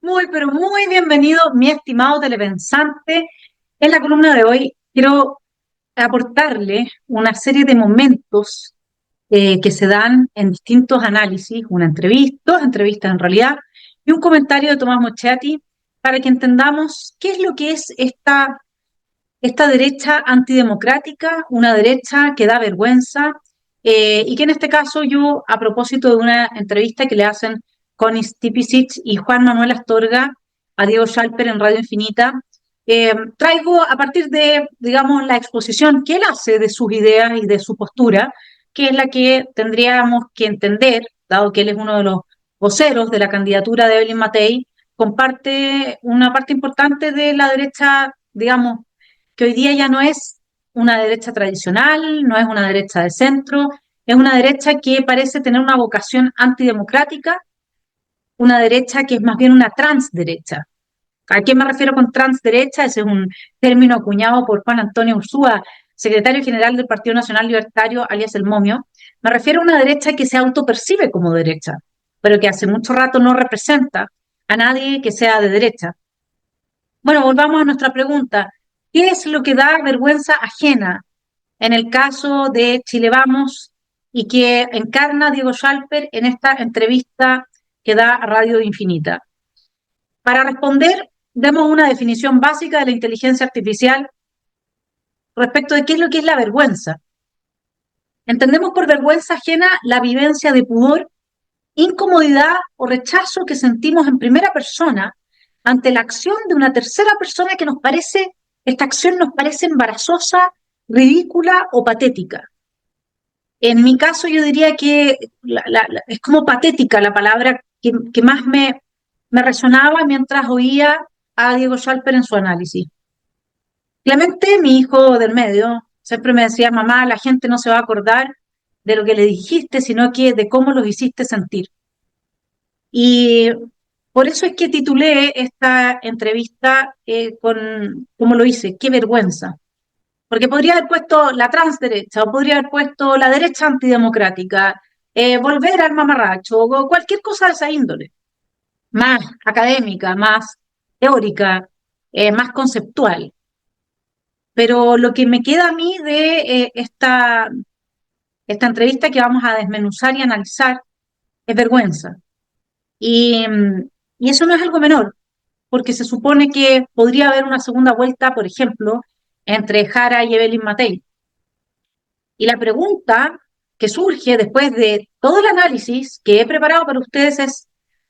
Muy, pero muy bienvenido, mi estimado telepensante. En la columna de hoy quiero aportarle una serie de momentos que se dan en distintos análisis, una entrevista, dos entrevistas en realidad, y un comentario de Tomás Moschetti para que entendamos qué es lo que es esta derecha antidemocrática, una derecha que da vergüenza, y que en este caso yo, a propósito de una entrevista que le hacen Connie Stipicic y Juan Manuel Astorga a Diego Schalper en Radio Infinita, traigo a partir de, digamos, la exposición que él hace de sus ideas y de su postura, que es la que tendríamos que entender, dado que él es uno de los voceros de la candidatura de Evelyn Matei, comparte una parte importante de la derecha, digamos, que hoy día ya no es una derecha tradicional, no es una derecha de centro, es una derecha que parece tener una vocación antidemocrática, una derecha que es más bien una transderecha. ¿A qué me refiero con transderecha? Ese es un término acuñado por Juan Antonio Ursúa, secretario general del Partido Nacional Libertario, alias El Momio. Me refiero a una derecha que se autopercibe como derecha, pero que hace mucho rato no representa a nadie que sea de derecha. Bueno, volvamos a nuestra pregunta. ¿Qué es lo que da vergüenza ajena en el caso de Chile Vamos y que encarna Diego Schalper en esta entrevista que da a Radio Infinita? Para responder, demos una definición básica de la inteligencia artificial respecto de qué es lo que es la vergüenza. Entendemos por vergüenza ajena la vivencia de pudor, incomodidad o rechazo que sentimos en primera persona ante la acción de una tercera persona que esta acción nos parece embarazosa, ridícula o patética. En mi caso yo diría que es como patética la palabra que más me resonaba mientras oía a Diego Schalper en su análisis. Clemente, mi hijo del medio, siempre me decía: mamá, la gente no se va a acordar de lo que le dijiste, sino que de cómo los hiciste sentir. Y por eso es que titulé esta entrevista como lo hice, qué vergüenza. Porque podría haber puesto la transderecha o podría haber puesto la derecha antidemocrática, volver al mamarracho o cualquier cosa de esa índole, más académica, más teórica, más conceptual. Pero lo que me queda a mí de esta entrevista que vamos a desmenuzar y analizar es vergüenza. Y, y eso no es algo menor, porque se supone que podría haber una segunda vuelta, por ejemplo, entre Jara y Evelyn Matei. Y la pregunta que surge después de todo el análisis que he preparado para ustedes es: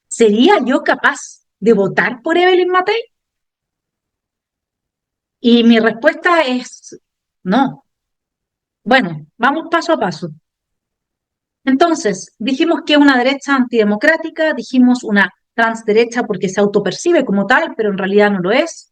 ¿sería yo capaz de votar por Evelyn Matei? Y mi respuesta es no. Bueno, vamos paso a paso. Entonces, dijimos que una derecha antidemocrática, dijimos una transderecha porque se autopercibe como tal, pero en realidad no lo es.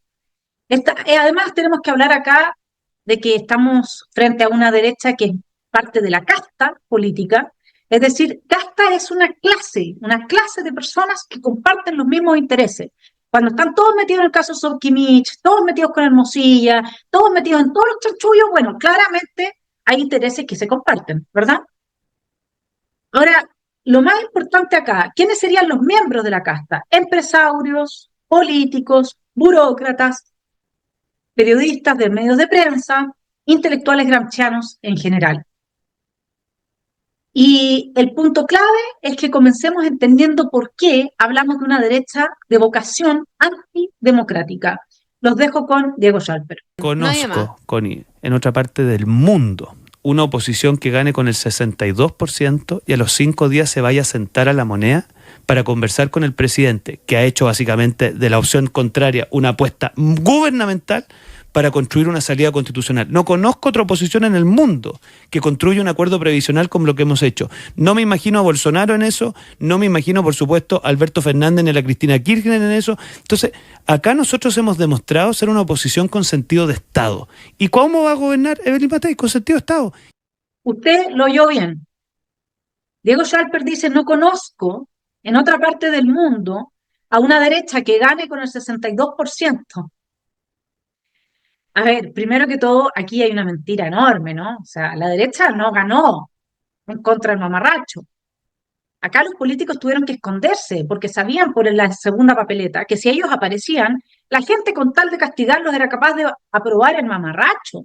Además, tenemos que hablar acá de que estamos frente a una derecha que es parte de la casta política, es decir, casta es una clase de personas que comparten los mismos intereses. Cuando están todos metidos en el caso Sorquimich, todos metidos con Hermosilla, todos metidos en todos los chanchullos, bueno, claramente hay intereses que se comparten, ¿verdad? Ahora, lo más importante acá, ¿quiénes serían los miembros de la casta? Empresarios, políticos, burócratas, periodistas de medios de prensa, intelectuales gramscianos en general. Y el punto clave es que comencemos entendiendo por qué hablamos de una derecha de vocación antidemocrática. Los dejo con Diego Schalper. Nadie más. Conozco, Connie, en otra parte del mundo, una oposición que gane con el 62% y a los 5 días se vaya a sentar a la moneda para conversar con el presidente, que ha hecho básicamente de la opción contraria una apuesta gubernamental para construir una salida constitucional. No conozco otra oposición en el mundo que construya un acuerdo previsional como lo que hemos hecho. No me imagino a Bolsonaro en eso, no me imagino, por supuesto, a Alberto Fernández ni a la Cristina Kirchner en eso. Entonces, acá nosotros hemos demostrado ser una oposición con sentido de Estado. ¿Y cómo va a gobernar Evelyn Matei? Con sentido de Estado. Usted lo oyó bien. Diego Schalper dice, no conozco en otra parte del mundo a una derecha que gane con el 62%. A ver, primero que todo, aquí hay una mentira enorme, ¿no? O sea, la derecha no ganó en contra del mamarracho. Acá los políticos tuvieron que esconderse porque sabían por la segunda papeleta que si ellos aparecían, la gente con tal de castigarlos era capaz de aprobar el mamarracho.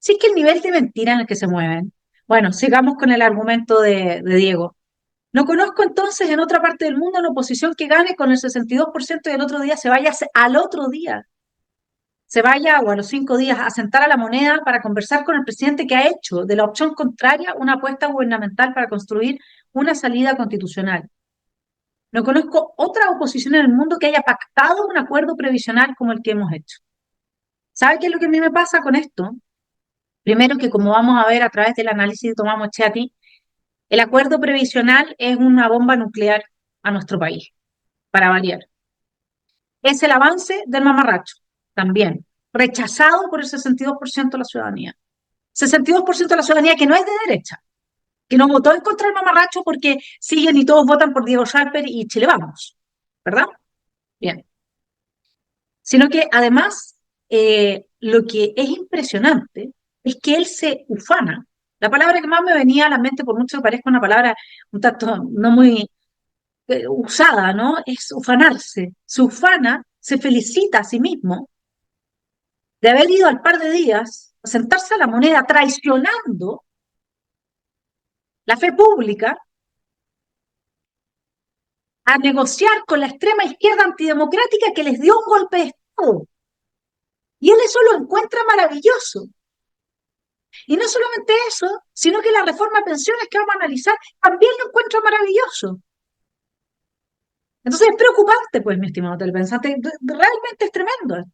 Sí es que el nivel de mentira en el que se mueven. Bueno, sigamos con el argumento de Diego. No conozco entonces en otra parte del mundo una oposición que gane con el 62% y el otro día se vaya al otro día, se vaya o a los 5 días a sentar a la moneda para conversar con el presidente que ha hecho de la opción contraria una apuesta gubernamental para construir una salida constitucional. No conozco otra oposición en el mundo que haya pactado un acuerdo previsional como el que hemos hecho. ¿Sabe qué es lo que a mí me pasa con esto? Primero que como vamos a ver a través del análisis de Tomás Moschetti, el acuerdo previsional es una bomba nuclear a nuestro país, para variar. Es el avance del mamarracho, también, rechazado por el 62% de la ciudadanía. 62% de la ciudadanía que no es de derecha, que no votó en contra del mamarracho porque siguen y todos votan por Diego Schalper y Chile Vamos, ¿verdad? Bien. Sino que además, lo que es impresionante es que él se ufana. La palabra que más me venía a la mente, por mucho que parezca una palabra un tanto no muy usada, ¿no? Es ufanarse. Se ufana, se felicita a sí mismo de haber ido al par de días a sentarse a la moneda traicionando la fe pública, a negociar con la extrema izquierda antidemocrática que les dio un golpe de Estado. Y él eso lo encuentra maravilloso. Y no solamente eso, sino que la reforma a pensiones que vamos a analizar también lo encuentra maravilloso. Entonces es preocupante, pues, mi estimado telepensador, realmente es tremendo.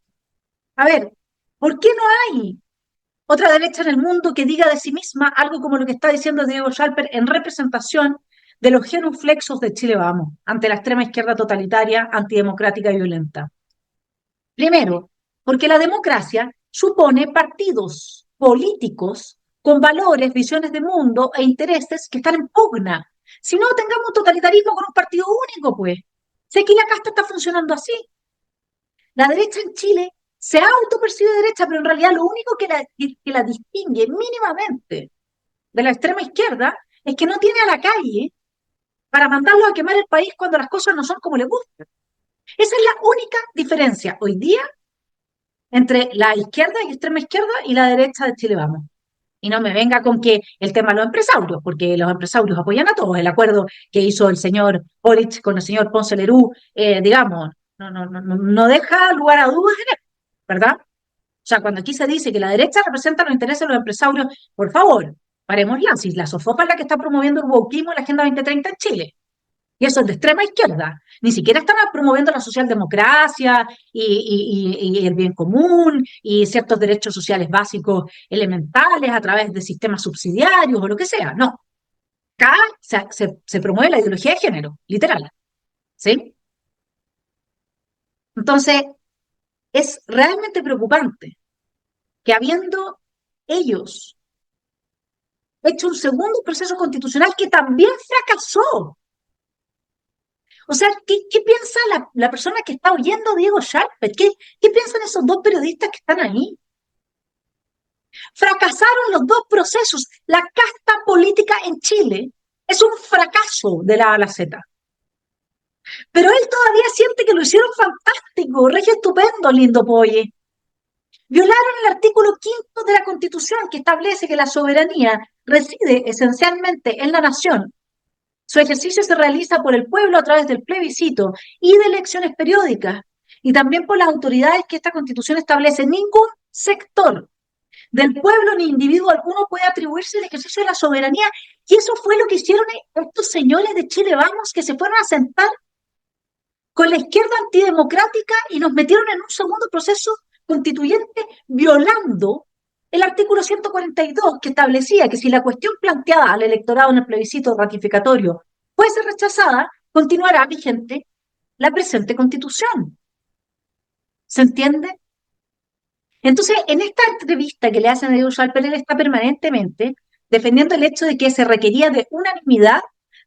A ver, ¿por qué no hay otra derecha en el mundo que diga de sí misma algo como lo que está diciendo Diego Schalper en representación de los genuflexos de Chile Vamos ante la extrema izquierda totalitaria, antidemocrática y violenta? Primero, porque la democracia supone partidos políticos con valores, visiones de mundo e intereses que están en pugna. Si no, tengamos un totalitarismo con un partido único, pues. Sé que la casta está funcionando así. La derecha en Chile se ha autopercibe derecha, pero en realidad lo único que la distingue mínimamente de la extrema izquierda es que no tiene a la calle para mandarlos a quemar el país cuando las cosas no son como les gusta. Esa es la única diferencia hoy día entre la izquierda y extrema izquierda y la derecha de Chile Vamos. Y no me venga con que el tema de los empresarios, porque los empresarios apoyan a todos. El acuerdo que hizo el señor Boric con el señor Ponce Lerú, digamos, no deja lugar a dudas en él, ¿verdad? O sea, cuando aquí se dice que la derecha representa los intereses de los empresarios, por favor, parémosla. Si la SOFOPA es la que está promoviendo el wokismo en la Agenda 2030 en Chile. Y eso es de extrema izquierda. Ni siquiera están promoviendo la socialdemocracia y el bien común y ciertos derechos sociales básicos elementales a través de sistemas subsidiarios o lo que sea. No. Acá se promueve la ideología de género, literal. ¿Sí? Entonces, es realmente preocupante que habiendo ellos hecho un segundo proceso constitucional que también fracasó. O sea, ¿qué piensa la persona que está oyendo a Diego Schalper? ¿Qué piensan esos dos periodistas que están ahí? Fracasaron los dos procesos. La casta política en Chile es un fracaso de la A a la Z. Pero él todavía siente que lo hicieron fantástico, regio estupendo, lindo Polle. Violaron el artículo 5 de la Constitución que establece que la soberanía reside esencialmente en la nación. Su ejercicio se realiza por el pueblo a través del plebiscito y de elecciones periódicas, y también por las autoridades que esta Constitución establece. Ningún sector del pueblo ni individuo alguno puede atribuirse el ejercicio de la soberanía. Y eso fue lo que hicieron estos señores de Chile Vamos, que se fueron a sentar con la izquierda antidemocrática y nos metieron en un segundo proceso constituyente violando el artículo 142, que establecía que si la cuestión planteada al electorado en el plebiscito ratificatorio fuese rechazada, continuará vigente la presente constitución. ¿Se entiende? Entonces, en esta entrevista que le hacen a Diego Schalper, él está permanentemente defendiendo el hecho de que se requería de unanimidad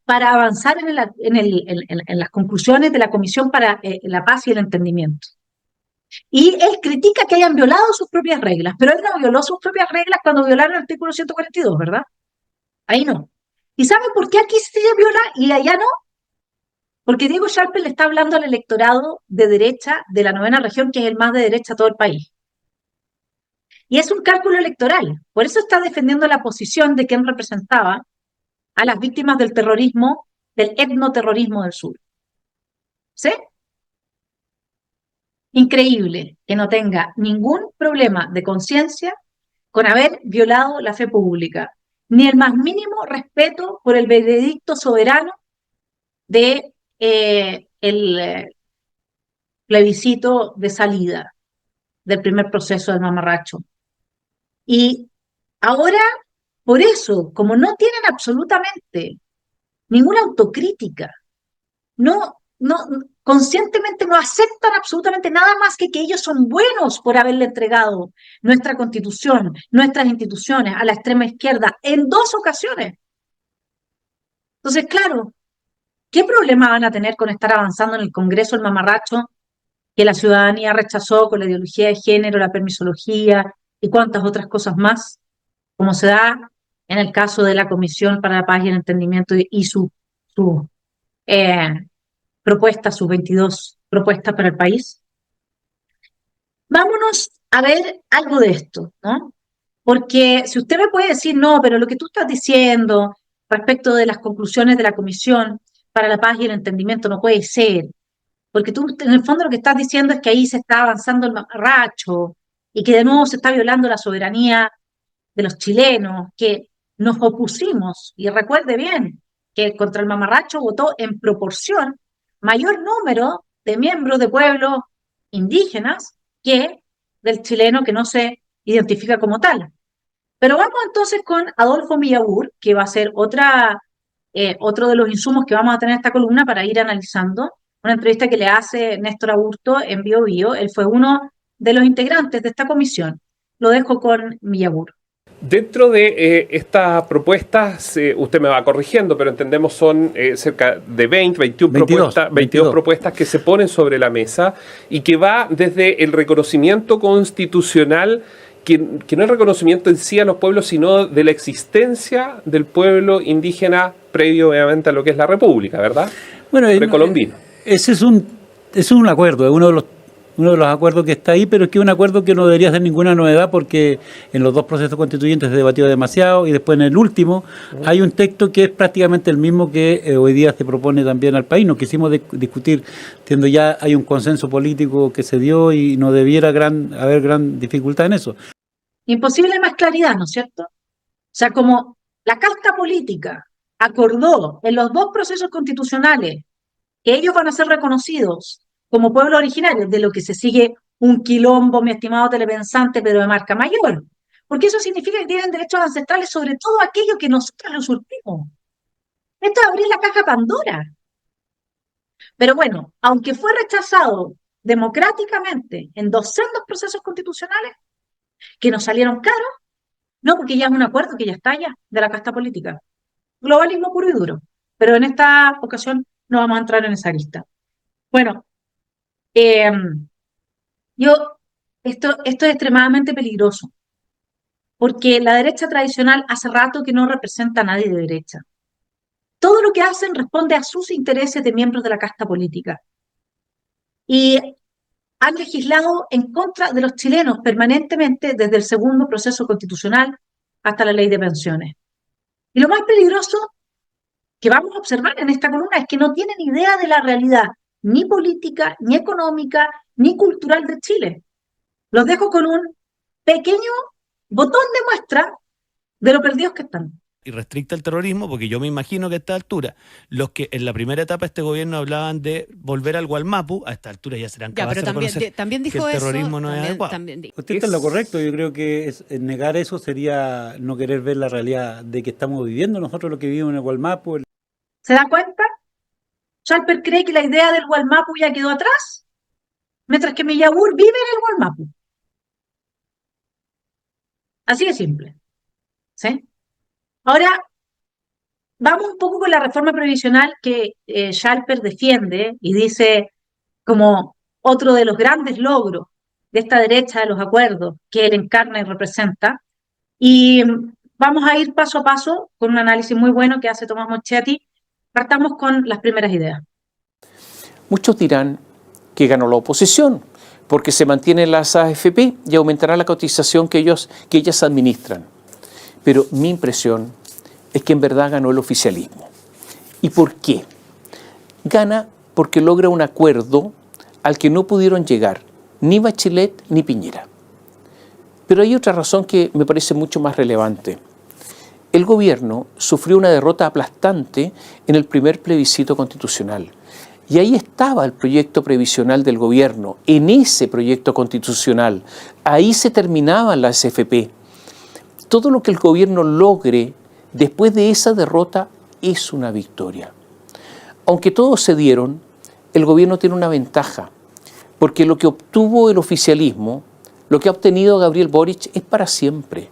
para avanzar en las conclusiones de la Comisión para la Paz y el Entendimiento. Y él critica que hayan violado sus propias reglas, pero él no violó sus propias reglas cuando violaron el artículo 142, ¿verdad? Ahí no. ¿Y saben por qué aquí sí se viola y allá no? Porque Diego Schalper le está hablando al electorado de derecha de la 9ª región, que es el más de derecha de todo el país. Y es un cálculo electoral. Por eso está defendiendo la posición de quien representaba a las víctimas del terrorismo, del etnoterrorismo del sur. ¿Sí? Increíble que no tenga ningún problema de conciencia con haber violado la fe pública, ni el más mínimo respeto por el veredicto soberano de el plebiscito de salida del primer proceso del mamarracho. Y ahora, por eso, como no tienen absolutamente ninguna autocrítica, no, conscientemente no aceptan absolutamente nada más que ellos son buenos por haberle entregado nuestra constitución, nuestras instituciones a la extrema izquierda en 2 ocasiones. Entonces, claro, ¿qué problema van a tener con estar avanzando en el Congreso el mamarracho que la ciudadanía rechazó con la ideología de género, la permisología y cuantas otras cosas más, como se da en el caso de la Comisión para la Paz y el Entendimiento y su propuestas, sus 22 propuestas para el país? Vámonos a ver algo de esto, ¿no? Porque si usted me puede decir, no, pero lo que tú estás diciendo respecto de las conclusiones de la Comisión para la Paz y el Entendimiento no puede ser, porque tú en el fondo lo que estás diciendo es que ahí se está avanzando el mamarracho y que de nuevo se está violando la soberanía de los chilenos, que nos opusimos, y recuerde bien que contra el mamarracho votó en proporción mayor número de miembros de pueblos indígenas que del chileno que no se identifica como tal. Pero vamos entonces con Adolfo Millagur, que va a ser otro de los insumos que vamos a tener en esta columna para ir analizando. Una entrevista que le hace Néstor Aburto en Bio Bio. Él fue uno de los integrantes de esta comisión. Lo dejo con Millagur. Dentro de estas propuestas, usted me va corrigiendo, pero entendemos son cerca de 22 propuestas que se ponen sobre la mesa y que va desde el reconocimiento constitucional, que no es el reconocimiento en sí a los pueblos, sino de la existencia del pueblo indígena previo, obviamente, a lo que es la República, ¿verdad? Bueno, precolombino. Ese es un acuerdo, es uno de los acuerdos que está ahí, pero es que es un acuerdo que no debería ser ninguna novedad porque en los 2 procesos constituyentes se debatió demasiado y después en el último hay un texto que es prácticamente el mismo que hoy día se propone también al país. No quisimos discutir, entiendo ya hay un consenso político que se dio y no debiera haber gran dificultad en eso. Imposible más claridad, ¿no es cierto? O sea, como la casta política acordó en los 2 procesos constitucionales que ellos van a ser reconocidos como pueblo originario, de lo que se sigue un quilombo, mi estimado telepensante, pero de marca mayor. Porque eso significa que tienen derechos ancestrales sobre todo aquello que nosotros les usurpimos. Esto es abrir la caja Pandora. Pero bueno, aunque fue rechazado democráticamente en 2 sendos procesos constitucionales, que nos salieron caros, no, porque ya es un acuerdo que ya está allá de la casta política. Globalismo puro y duro. Pero en esta ocasión no vamos a entrar en esa lista. Bueno, esto es extremadamente peligroso, porque la derecha tradicional hace rato que no representa a nadie de derecha. Todo lo que hacen responde a sus intereses de miembros de la casta política. Y han legislado en contra de los chilenos permanentemente desde el segundo proceso constitucional hasta la ley de pensiones. Y lo más peligroso que vamos a observar en esta columna es que no tienen idea de la realidad, ni política, ni económica, ni cultural de Chile. Los dejo con un pequeño botón de muestra de lo perdidos que están. Y restricta el terrorismo, porque yo me imagino que a esta altura, los que en la primera etapa de este gobierno hablaban de volver al Gualmapu, a esta altura ya serán capaces de reconocer también dijo que el eso, terrorismo no es adecuado. Usted está en lo correcto. Yo creo que negar eso sería no querer ver la realidad de que estamos viviendo nosotros, lo que vivimos en el Gualmapu. ¿Se da cuenta? Schalper cree que la idea del Gualmapu ya quedó atrás, mientras que Millaugur vive en el Gualmapu. Así de simple. ¿Sí? Ahora, vamos un poco con la reforma previsional que Schalper defiende y dice como otro de los grandes logros de esta derecha de los acuerdos que él encarna y representa. Y vamos a ir paso a paso con un análisis muy bueno que hace Tomás Moschetti. Partamos con las primeras ideas. Muchos dirán que ganó la oposición porque se mantienen las AFP y aumentará la cotización que ellas administran. Pero mi impresión es que en verdad ganó el oficialismo. ¿Y por qué? Gana porque logra un acuerdo al que no pudieron llegar ni Bachelet ni Piñera. Pero hay otra razón que me parece mucho más relevante. El gobierno sufrió una derrota aplastante en el primer plebiscito constitucional. Y ahí estaba el proyecto previsional del gobierno, en ese proyecto constitucional. Ahí se terminaban las AFP. Todo lo que el gobierno logre después de esa derrota es una victoria. Aunque todos cedieron, el gobierno tiene una ventaja, porque lo que obtuvo el oficialismo, lo que ha obtenido Gabriel Boric es para siempre.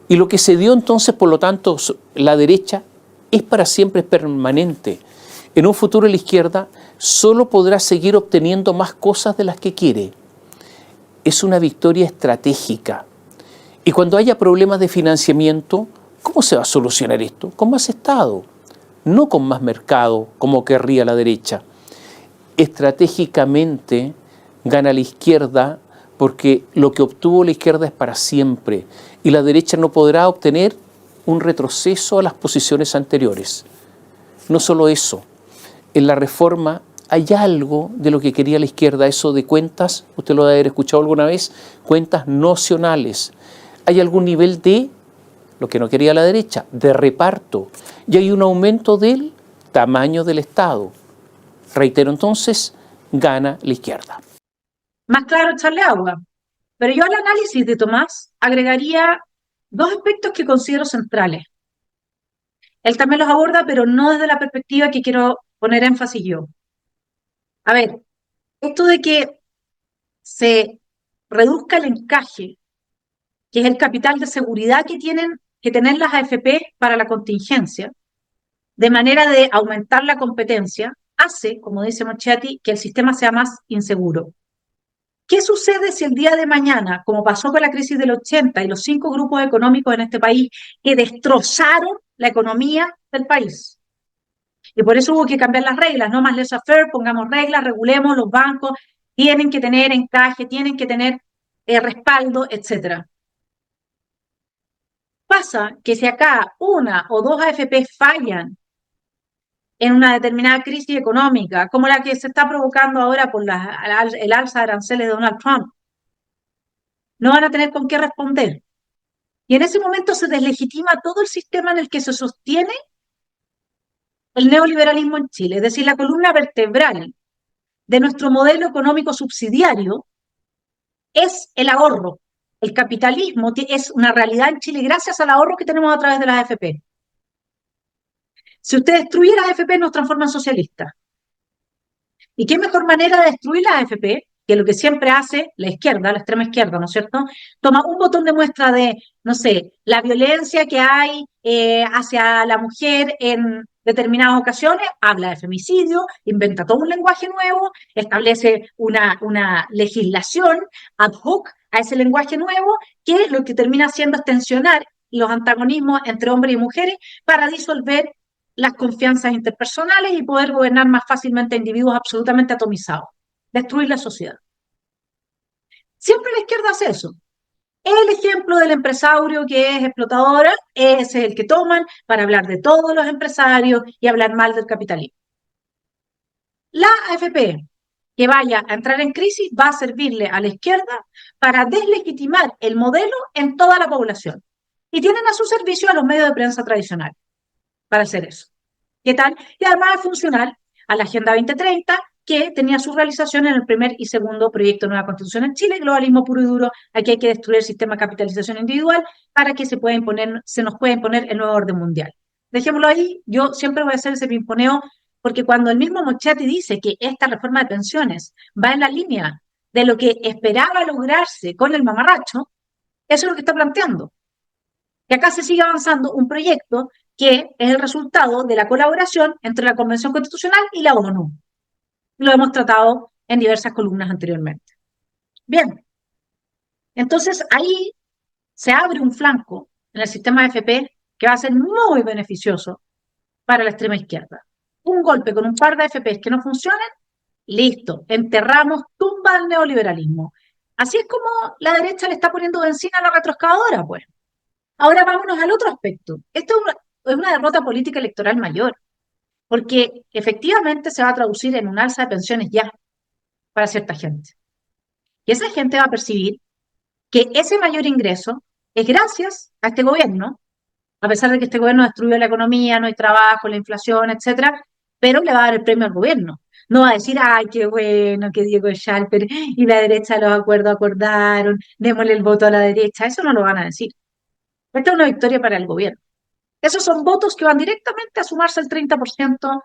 Y lo que se dio entonces, por lo tanto, la derecha es para siempre, es permanente. En un futuro la izquierda solo podrá seguir obteniendo más cosas de las que quiere. Es una victoria estratégica. Y cuando haya problemas de financiamiento, ¿cómo se va a solucionar esto? Con más Estado, no con más mercado, como querría la derecha. Estratégicamente gana la izquierda porque lo que obtuvo la izquierda es para siempre y la derecha no podrá obtener un retroceso a las posiciones anteriores. No solo eso, en la reforma hay algo de lo que quería la izquierda, eso de cuentas, usted lo debe haber escuchado alguna vez, cuentas nocionales. Hay algún nivel de, lo que no quería la derecha, de reparto, y hay un aumento del tamaño del Estado. Reitero entonces, gana la izquierda. Más claro, echarle agua. Pero yo al análisis de Tomás agregaría dos aspectos que considero centrales. Él también los aborda, pero no desde la perspectiva que quiero poner énfasis yo. A ver, esto de que se reduzca el encaje, que es el capital de seguridad que tienen que tener las AFP para la contingencia, de manera de aumentar la competencia, hace, como dice Moschetti, que el sistema sea más inseguro. ¿Qué sucede si el día de mañana, como pasó con la crisis del 80 y los 5 grupos económicos en este país que destrozaron la economía del país? Y por eso hubo que cambiar las reglas, no más laissez-faire, pongamos reglas, regulemos, los bancos tienen que tener encaje, tienen que tener respaldo, etcétera. Pasa que si acá una o dos AFP fallan en una determinada crisis económica, como la que se está provocando ahora por el alza de aranceles de Donald Trump, no van a tener con qué responder. Y en ese momento se deslegitima todo el sistema en el que se sostiene el neoliberalismo en Chile, es decir, la columna vertebral de nuestro modelo económico subsidiario es el ahorro. El capitalismo es una realidad en Chile gracias al ahorro que tenemos a través de las AFP. Si usted destruye las AFP, nos transforma en socialistas. ¿Y qué mejor manera de destruir las AFP que lo que siempre hace la izquierda, la extrema izquierda, ¿no es cierto? Toma un botón de muestra de, no sé, la violencia que hay hacia la mujer en determinadas ocasiones, habla de femicidio, inventa todo un lenguaje nuevo, establece una legislación ad hoc a ese lenguaje nuevo, que lo que termina haciendo es tensionar los antagonismos entre hombres y mujeres para disolver las confianzas interpersonales y poder gobernar más fácilmente a individuos absolutamente atomizados, destruir la sociedad. Siempre la izquierda hace eso. El ejemplo del empresario que es explotadora, ese es el que toman para hablar de todos los empresarios y hablar mal del capitalismo. La AFP, que vaya a entrar en crisis va a servirle a la izquierda para deslegitimar el modelo en toda la población. Y tienen a su servicio a los medios de prensa tradicionales para hacer eso. ¿Qué tal? Y además es funcional a la Agenda 2030, que tenía su realización en el primer y segundo proyecto de nueva Constitución en Chile, globalismo puro y duro. Aquí hay que destruir el sistema de capitalización individual para que se nos pueda imponer el nuevo orden mundial. Dejémoslo ahí, yo siempre voy a hacer ese pimponeo, porque cuando el mismo Moschetti dice que esta reforma de pensiones va en la línea de lo que esperaba lograrse con el mamarracho, eso es lo que está planteando. Que acá se sigue avanzando un proyecto que es el resultado de la colaboración entre la Convención Constitucional y la ONU. Lo hemos tratado en diversas columnas anteriormente. Bien, entonces ahí se abre un flanco en el sistema de AFP que va a ser muy beneficioso para la extrema izquierda. Un golpe con un par de AFPs que no funcionen, listo, enterramos, tumba al neoliberalismo. Así es como la derecha le está poniendo benzina a la retroexcavadora, pues. Ahora vámonos al otro aspecto. Esto es una derrota política electoral mayor, porque efectivamente se va a traducir en un alza de pensiones ya para cierta gente. Y esa gente va a percibir que ese mayor ingreso es gracias a este gobierno, a pesar de que este gobierno destruyó la economía, no hay trabajo, la inflación, etcétera, pero le va a dar el premio al gobierno. No va a decir, ay, qué bueno que Diego Schalper y la derecha los acuerdos acordaron, démosle el voto a la derecha. Eso no lo van a decir. Esta es una victoria para el gobierno. Esos son votos que van directamente a sumarse al 30%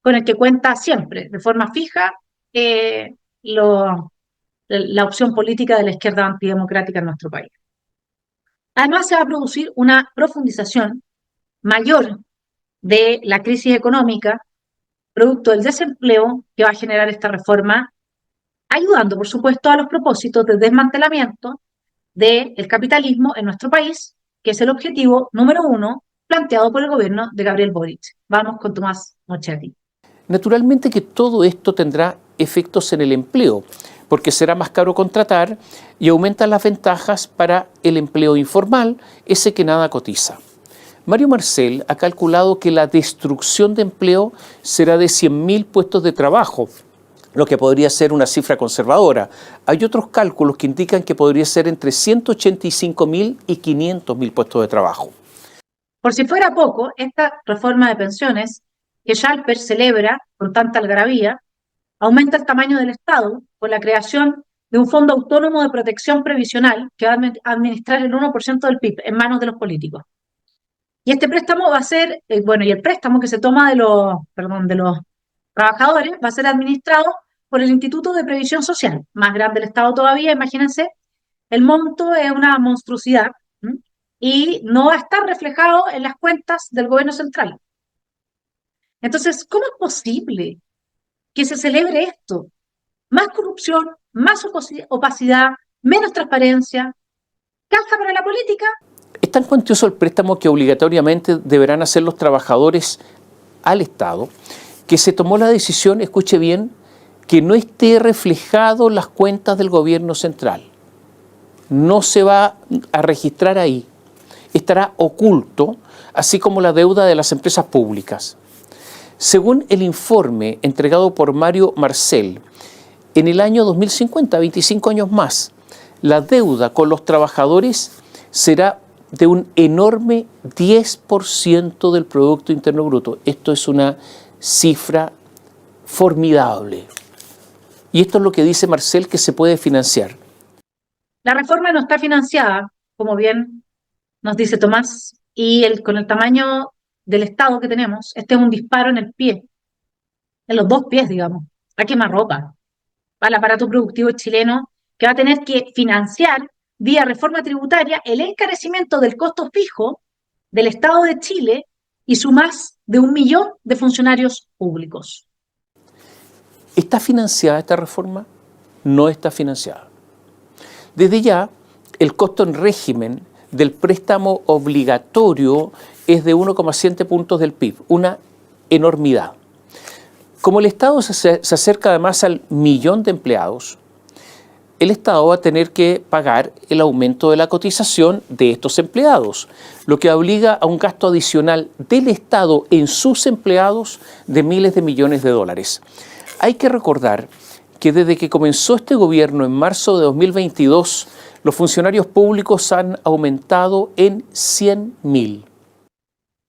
con el que cuenta siempre, de forma fija, la opción política de la izquierda antidemocrática en nuestro país. Además, se va a producir una profundización mayor de la crisis económica, producto del desempleo que va a generar esta reforma, ayudando, por supuesto, a los propósitos de desmantelamiento del capitalismo en nuestro país, que es el objetivo número 1 planteado por el gobierno de Gabriel Boric. Vamos con Tomás Moschetti. Naturalmente que todo esto tendrá efectos en el empleo, porque será más caro contratar y aumentan las ventajas para el empleo informal, ese que nada cotiza. Mario Marcel ha calculado que la destrucción de empleo será de 100.000 puestos de trabajo, lo que podría ser una cifra conservadora. Hay otros cálculos que indican que podría ser entre 185.000 y 500.000 puestos de trabajo. Por si fuera poco, esta reforma de pensiones que Schalper celebra con tanta algarabía aumenta el tamaño del Estado con la creación de un fondo autónomo de protección previsional que va a administrar el 1% del PIB en manos de los políticos. Y este préstamo va a ser, y el préstamo que se toma de los trabajadores va a ser administrado por el Instituto de Previsión Social, más grande del Estado todavía, imagínense. El monto es una monstruosidad y no va a estar reflejado en las cuentas del gobierno central. Entonces, ¿cómo es posible que se celebre esto? Más corrupción, más opacidad, menos transparencia. ¿Caja para la política? Es tan cuantioso el préstamo que obligatoriamente deberán hacer los trabajadores al Estado, que se tomó la decisión, escuche bien, que no esté reflejado en las cuentas del gobierno central. No se va a registrar ahí. Estará oculto, así como la deuda de las empresas públicas. Según el informe entregado por Mario Marcel, en el año 2050, 25 años más, la deuda con los trabajadores será de un enorme 10% del Producto Interno Bruto. Esto es una cifra formidable. Y esto es lo que dice Marcel que se puede financiar. La reforma no está financiada, como bien nos dice Tomás, y con el tamaño del Estado que tenemos, este es un disparo en el pie, en los dos pies, digamos, a quemarropa, al aparato productivo chileno, que va a tener que financiar vía reforma tributaria el encarecimiento del costo fijo del Estado de Chile y su más de 1 millón de funcionarios públicos. ¿Está financiada esta reforma? No está financiada. Desde ya, el costo en régimen del préstamo obligatorio es de 1,7 puntos del PIB, una enormidad. Como el Estado se acerca además al 1 millón de empleados, el Estado va a tener que pagar el aumento de la cotización de estos empleados, lo que obliga a un gasto adicional del Estado en sus empleados de miles de millones de dólares. Hay que recordar que que desde que comenzó este gobierno en marzo de 2022, los funcionarios públicos han aumentado en 100.000.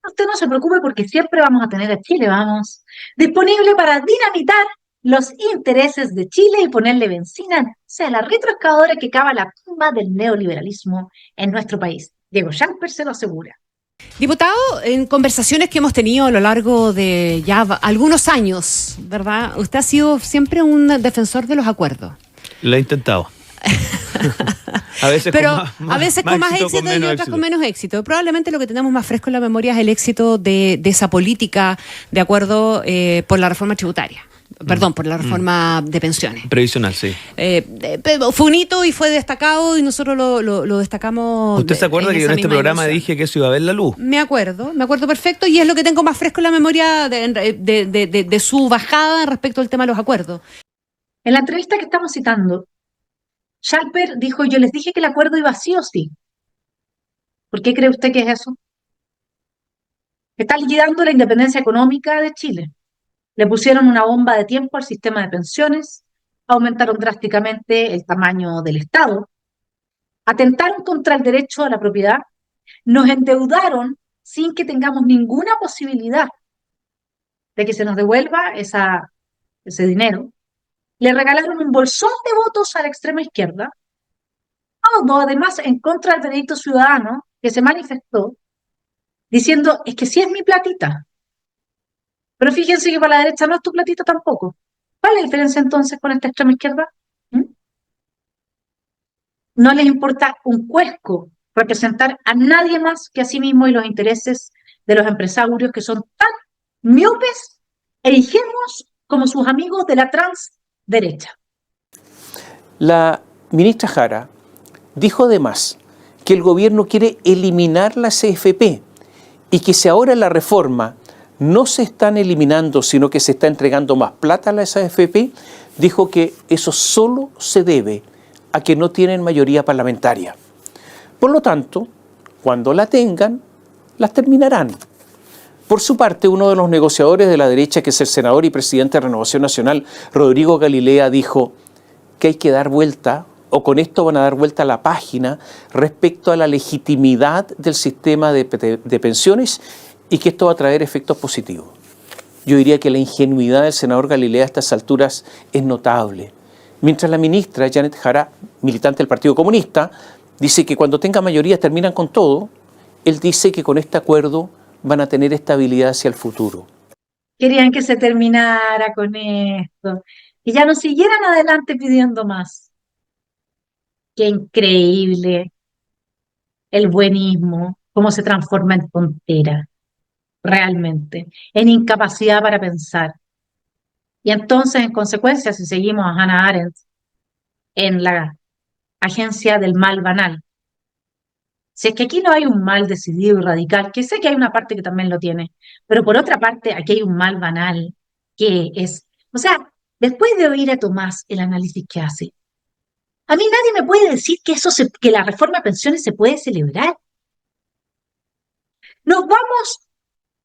Usted no se preocupe porque siempre vamos a tener a Chile, vamos, disponible para dinamitar los intereses de Chile y ponerle benzina, o sea, la retroexcavadora que cava la tumba del neoliberalismo en nuestro país. Diego Schalper se lo asegura. Diputado, en conversaciones que hemos tenido a lo largo de ya algunos años, ¿verdad? Usted ha sido siempre un defensor de los acuerdos. Lo he intentado. A veces con más éxito y otras con menos éxito. Probablemente lo que tenemos más fresco en la memoria es el éxito de esa política de acuerdo por la reforma tributaria. Perdón, por la reforma de pensiones. Previsional, sí. Fue un hito y fue destacado y nosotros lo destacamos. ¿Usted se acuerda que yo en este programa dije que eso iba a ver la luz? Me acuerdo perfecto y es lo que tengo más fresco en la memoria de su bajada respecto al tema de los acuerdos. En la entrevista que estamos citando, Schalper dijo, yo les dije que el acuerdo iba sí o sí. ¿Por qué cree usted que es eso? Está liquidando la independencia económica de Chile. Le pusieron una bomba de tiempo al sistema de pensiones, aumentaron drásticamente el tamaño del Estado, atentaron contra el derecho a la propiedad, nos endeudaron sin que tengamos ninguna posibilidad de que se nos devuelva ese dinero, le regalaron un bolsón de votos a la extrema izquierda, todo además en contra del veredicto ciudadano que se manifestó diciendo, es que sí es mi platita. Pero fíjense que para la derecha no es tu platita tampoco. ¿Cuál es la diferencia entonces con esta extrema izquierda? ¿Mm? No les importa un cuesco representar a nadie más que a sí mismo y los intereses de los empresarios que son tan miopes e ingenuos como sus amigos de la transderecha. La ministra Jara dijo además que el gobierno quiere eliminar la CFP y que si ahora la reforma no se están eliminando, sino que se está entregando más plata a la AFP, dijo que eso solo se debe a que no tienen mayoría parlamentaria. Por lo tanto, cuando la tengan, las terminarán. Por su parte, uno de los negociadores de la derecha, que es el senador y presidente de Renovación Nacional, Rodrigo Galilea, dijo que hay que dar vuelta, o con esto van a dar vuelta a la página, respecto a la legitimidad del sistema de pensiones y que esto va a traer efectos positivos. Yo diría que la ingenuidad del senador Galilea a estas alturas es notable. Mientras la ministra Janet Jara, militante del Partido Comunista, dice que cuando tenga mayoría terminan con todo, él dice que con este acuerdo van a tener estabilidad hacia el futuro. Querían que se terminara con esto, que ya no siguieran adelante pidiendo más. Qué increíble el buenismo, cómo se transforma en tontera. Realmente, en incapacidad para pensar. Y entonces, en consecuencia, si seguimos a Hannah Arendt en la agencia del mal banal, si es que aquí no hay un mal decidido y radical, que sé que hay una parte que también lo tiene, pero por otra parte, aquí hay un mal banal que es, o sea, después de oír a Tomás el análisis que hace, a mí nadie me puede decir que que la reforma de pensiones se puede celebrar. Nos vamos.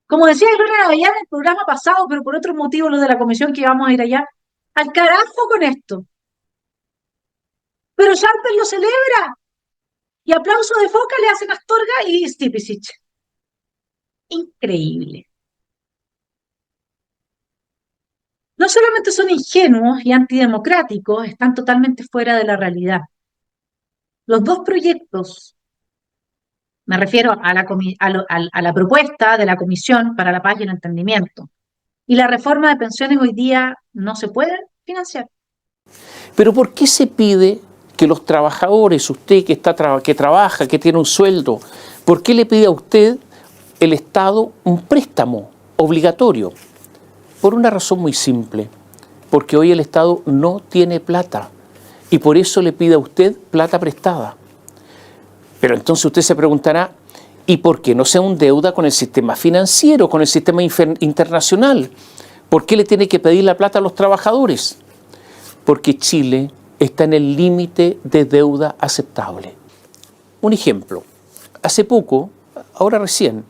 Como decía Gloria Navellán en el programa pasado, pero por otro motivo, lo de la comisión que íbamos a ir allá, al carajo con esto. Pero Schalper lo celebra. Y aplauso de foca le hacen Astorga y Stipicic. Increíble. No solamente son ingenuos y antidemocráticos, están totalmente fuera de la realidad. Los dos proyectos, me refiero a la propuesta de la Comisión para la Paz y el Entendimiento, y la reforma de pensiones hoy día no se puede financiar. Pero ¿por qué se pide que los trabajadores, usted que trabaja, que tiene un sueldo, ¿por qué le pide a usted el Estado un préstamo obligatorio? Por una razón muy simple, porque hoy el Estado no tiene plata y por eso le pide a usted plata prestada. Pero entonces usted se preguntará, ¿y por qué no se endeuda con el sistema financiero, con el sistema internacional? ¿Por qué le tiene que pedir la plata a los trabajadores? Porque Chile está en el límite de deuda aceptable. Un ejemplo, hace poco, ahora recién,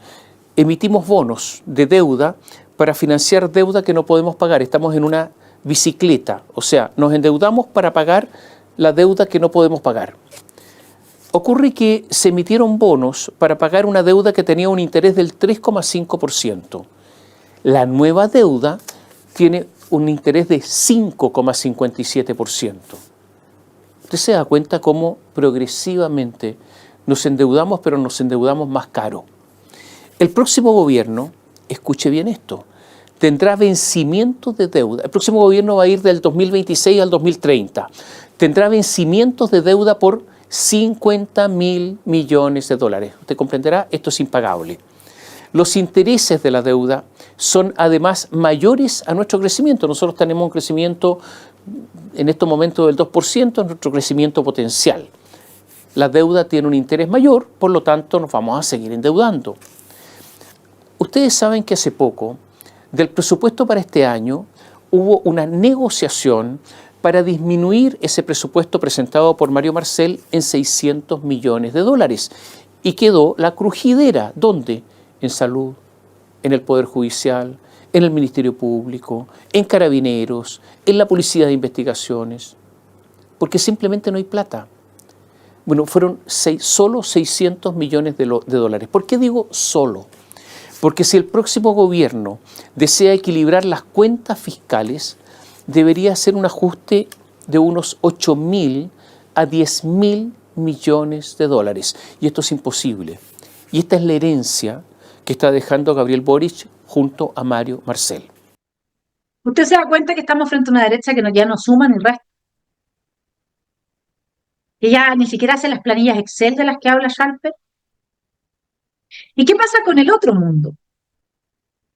emitimos bonos de deuda para financiar deuda que no podemos pagar. Estamos en una bicicleta, o sea, nos endeudamos para pagar la deuda que no podemos pagar. Ocurre que se emitieron bonos para pagar una deuda que tenía un interés del 3,5%. La nueva deuda tiene un interés de 5,57%. Usted se da cuenta cómo progresivamente nos endeudamos, pero nos endeudamos más caro. El próximo gobierno, escuche bien esto, tendrá vencimientos de deuda. El próximo gobierno va a ir del 2026 al 2030. Tendrá vencimientos de deuda por 50.000 millones de dólares. Usted comprenderá, esto es impagable. Los intereses de la deuda son además mayores a nuestro crecimiento. Nosotros tenemos un crecimiento en estos momentos del 2%, es nuestro crecimiento potencial. La deuda tiene un interés mayor, por lo tanto nos vamos a seguir endeudando. Ustedes saben que hace poco, del presupuesto para este año, hubo una negociación para disminuir ese presupuesto presentado por Mario Marcel en 600 millones de dólares. Y quedó la crujidera. ¿Dónde? En salud, en el Poder Judicial, en el Ministerio Público, en Carabineros, en la Policía de Investigaciones. Porque simplemente no hay plata. Bueno, fueron solo 600 millones de dólares. ¿Por qué digo solo? Porque si el próximo gobierno desea equilibrar las cuentas fiscales, debería hacer un ajuste de unos 8.000 a 10.000 millones de dólares. Y esto es imposible. Y esta es la herencia que está dejando Gabriel Boric junto a Mario Marcel. ¿Usted se da cuenta que estamos frente a una derecha que ya no suma ni resta? Que ya ni siquiera hace las planillas Excel de las que habla Schalper. ¿Y qué pasa con el otro mundo?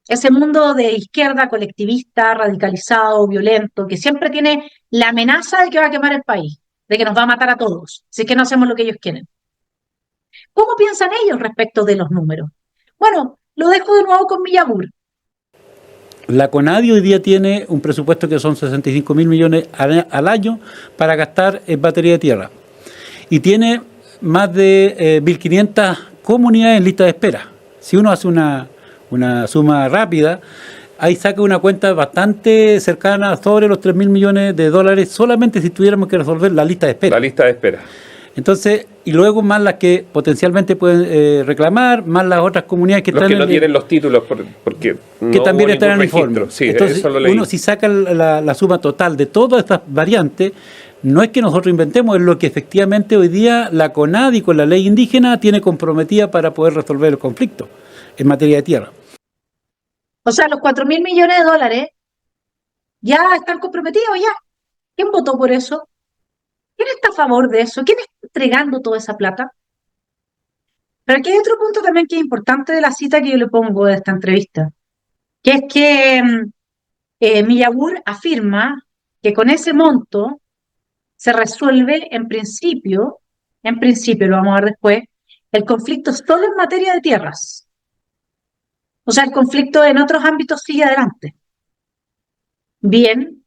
Ese mundo de izquierda colectivista, radicalizado, violento, que siempre tiene la amenaza de que va a quemar el país, de que nos va a matar a todos, si es que no hacemos lo que ellos quieren. ¿Cómo piensan ellos respecto de los números? Bueno, lo dejo de nuevo con Miyagur. La CONADI hoy día tiene un presupuesto que son 65.000 millones al año para gastar en batería de tierra. Y tiene más de 1.500 comunidades en lista de espera. Si uno hace una suma rápida, ahí saca una cuenta bastante cercana sobre los 3.000 millones de dólares solamente si tuviéramos que resolver la lista de espera. La lista de espera. Entonces, y luego más las que potencialmente pueden reclamar, más las otras comunidades que los están que no tienen los títulos porque no que también están en el informe. Sí, entonces, eso lo leí. uno si saca la suma total de todas estas variantes, no es que nosotros inventemos, es lo que efectivamente hoy día la CONADI con la ley indígena tiene comprometida para poder resolver el conflicto en materia de tierra. O sea, los 4.000 millones de dólares ya están comprometidos ya. ¿Quién votó por eso? ¿Quién está a favor de eso? ¿Quién está entregando toda esa plata? Pero aquí hay otro punto también que es importante de la cita que yo le pongo de esta entrevista, que es que Miyagur afirma que con ese monto se resuelve en principio, lo vamos a ver después, el conflicto solo en materia de tierras. O sea, el conflicto en otros ámbitos sigue adelante. Bien,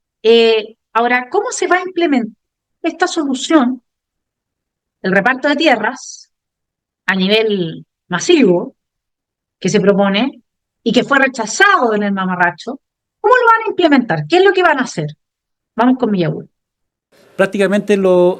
ahora, ¿cómo se va a implementar esta solución, el reparto de tierras a nivel masivo que se propone y que fue rechazado en el mamarracho? ¿Cómo lo van a implementar? ¿Qué es lo que van a hacer? Vamos con Miyagur. Prácticamente los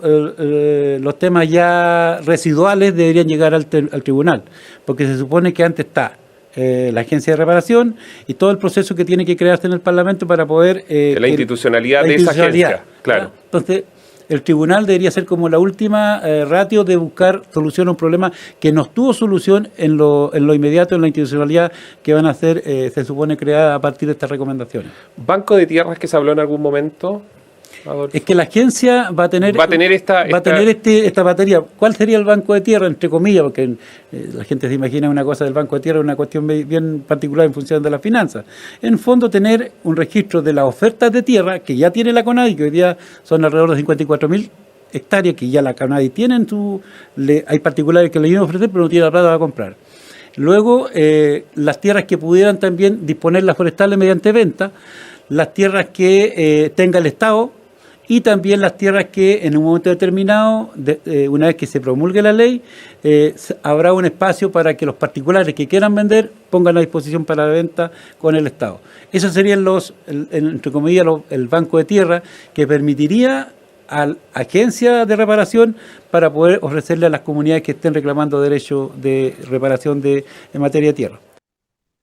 temas ya residuales deberían llegar al tribunal, porque se supone que antes está la agencia de reparación y todo el proceso que tiene que crearse en el Parlamento para poder... la institucionalidad de esa agencia, claro. Entonces, el tribunal debería ser como la última ratio de buscar solución a un problema que no tuvo solución en lo inmediato, en la institucionalidad que van a ser, se supone, creada a partir de estas recomendaciones. ¿Banco de tierras que se habló en algún momento? Adolfo. Es que la agencia va a tener esta batería. ¿Cuál sería el banco de tierra, entre comillas? Porque la gente se imagina una cosa del banco de tierra, una cuestión bien particular en función de las finanzas. En fondo, tener un registro de las ofertas de tierra que ya tiene la CONADI, que hoy día son alrededor de 54.000 hectáreas que ya la CONADI tiene hay particulares que le iban a ofrecer, pero no tiene la plata para comprar. Luego, las tierras que pudieran también disponer las forestales mediante venta, las tierras que tenga el Estado, y también las tierras que en un momento determinado, una vez que se promulgue la ley, habrá un espacio para que los particulares que quieran vender pongan a disposición para la venta con el Estado. Esos serían entre comillas, el banco de tierra que permitiría a la agencia de reparación para poder ofrecerle a las comunidades que estén reclamando derecho de reparación en materia de tierra.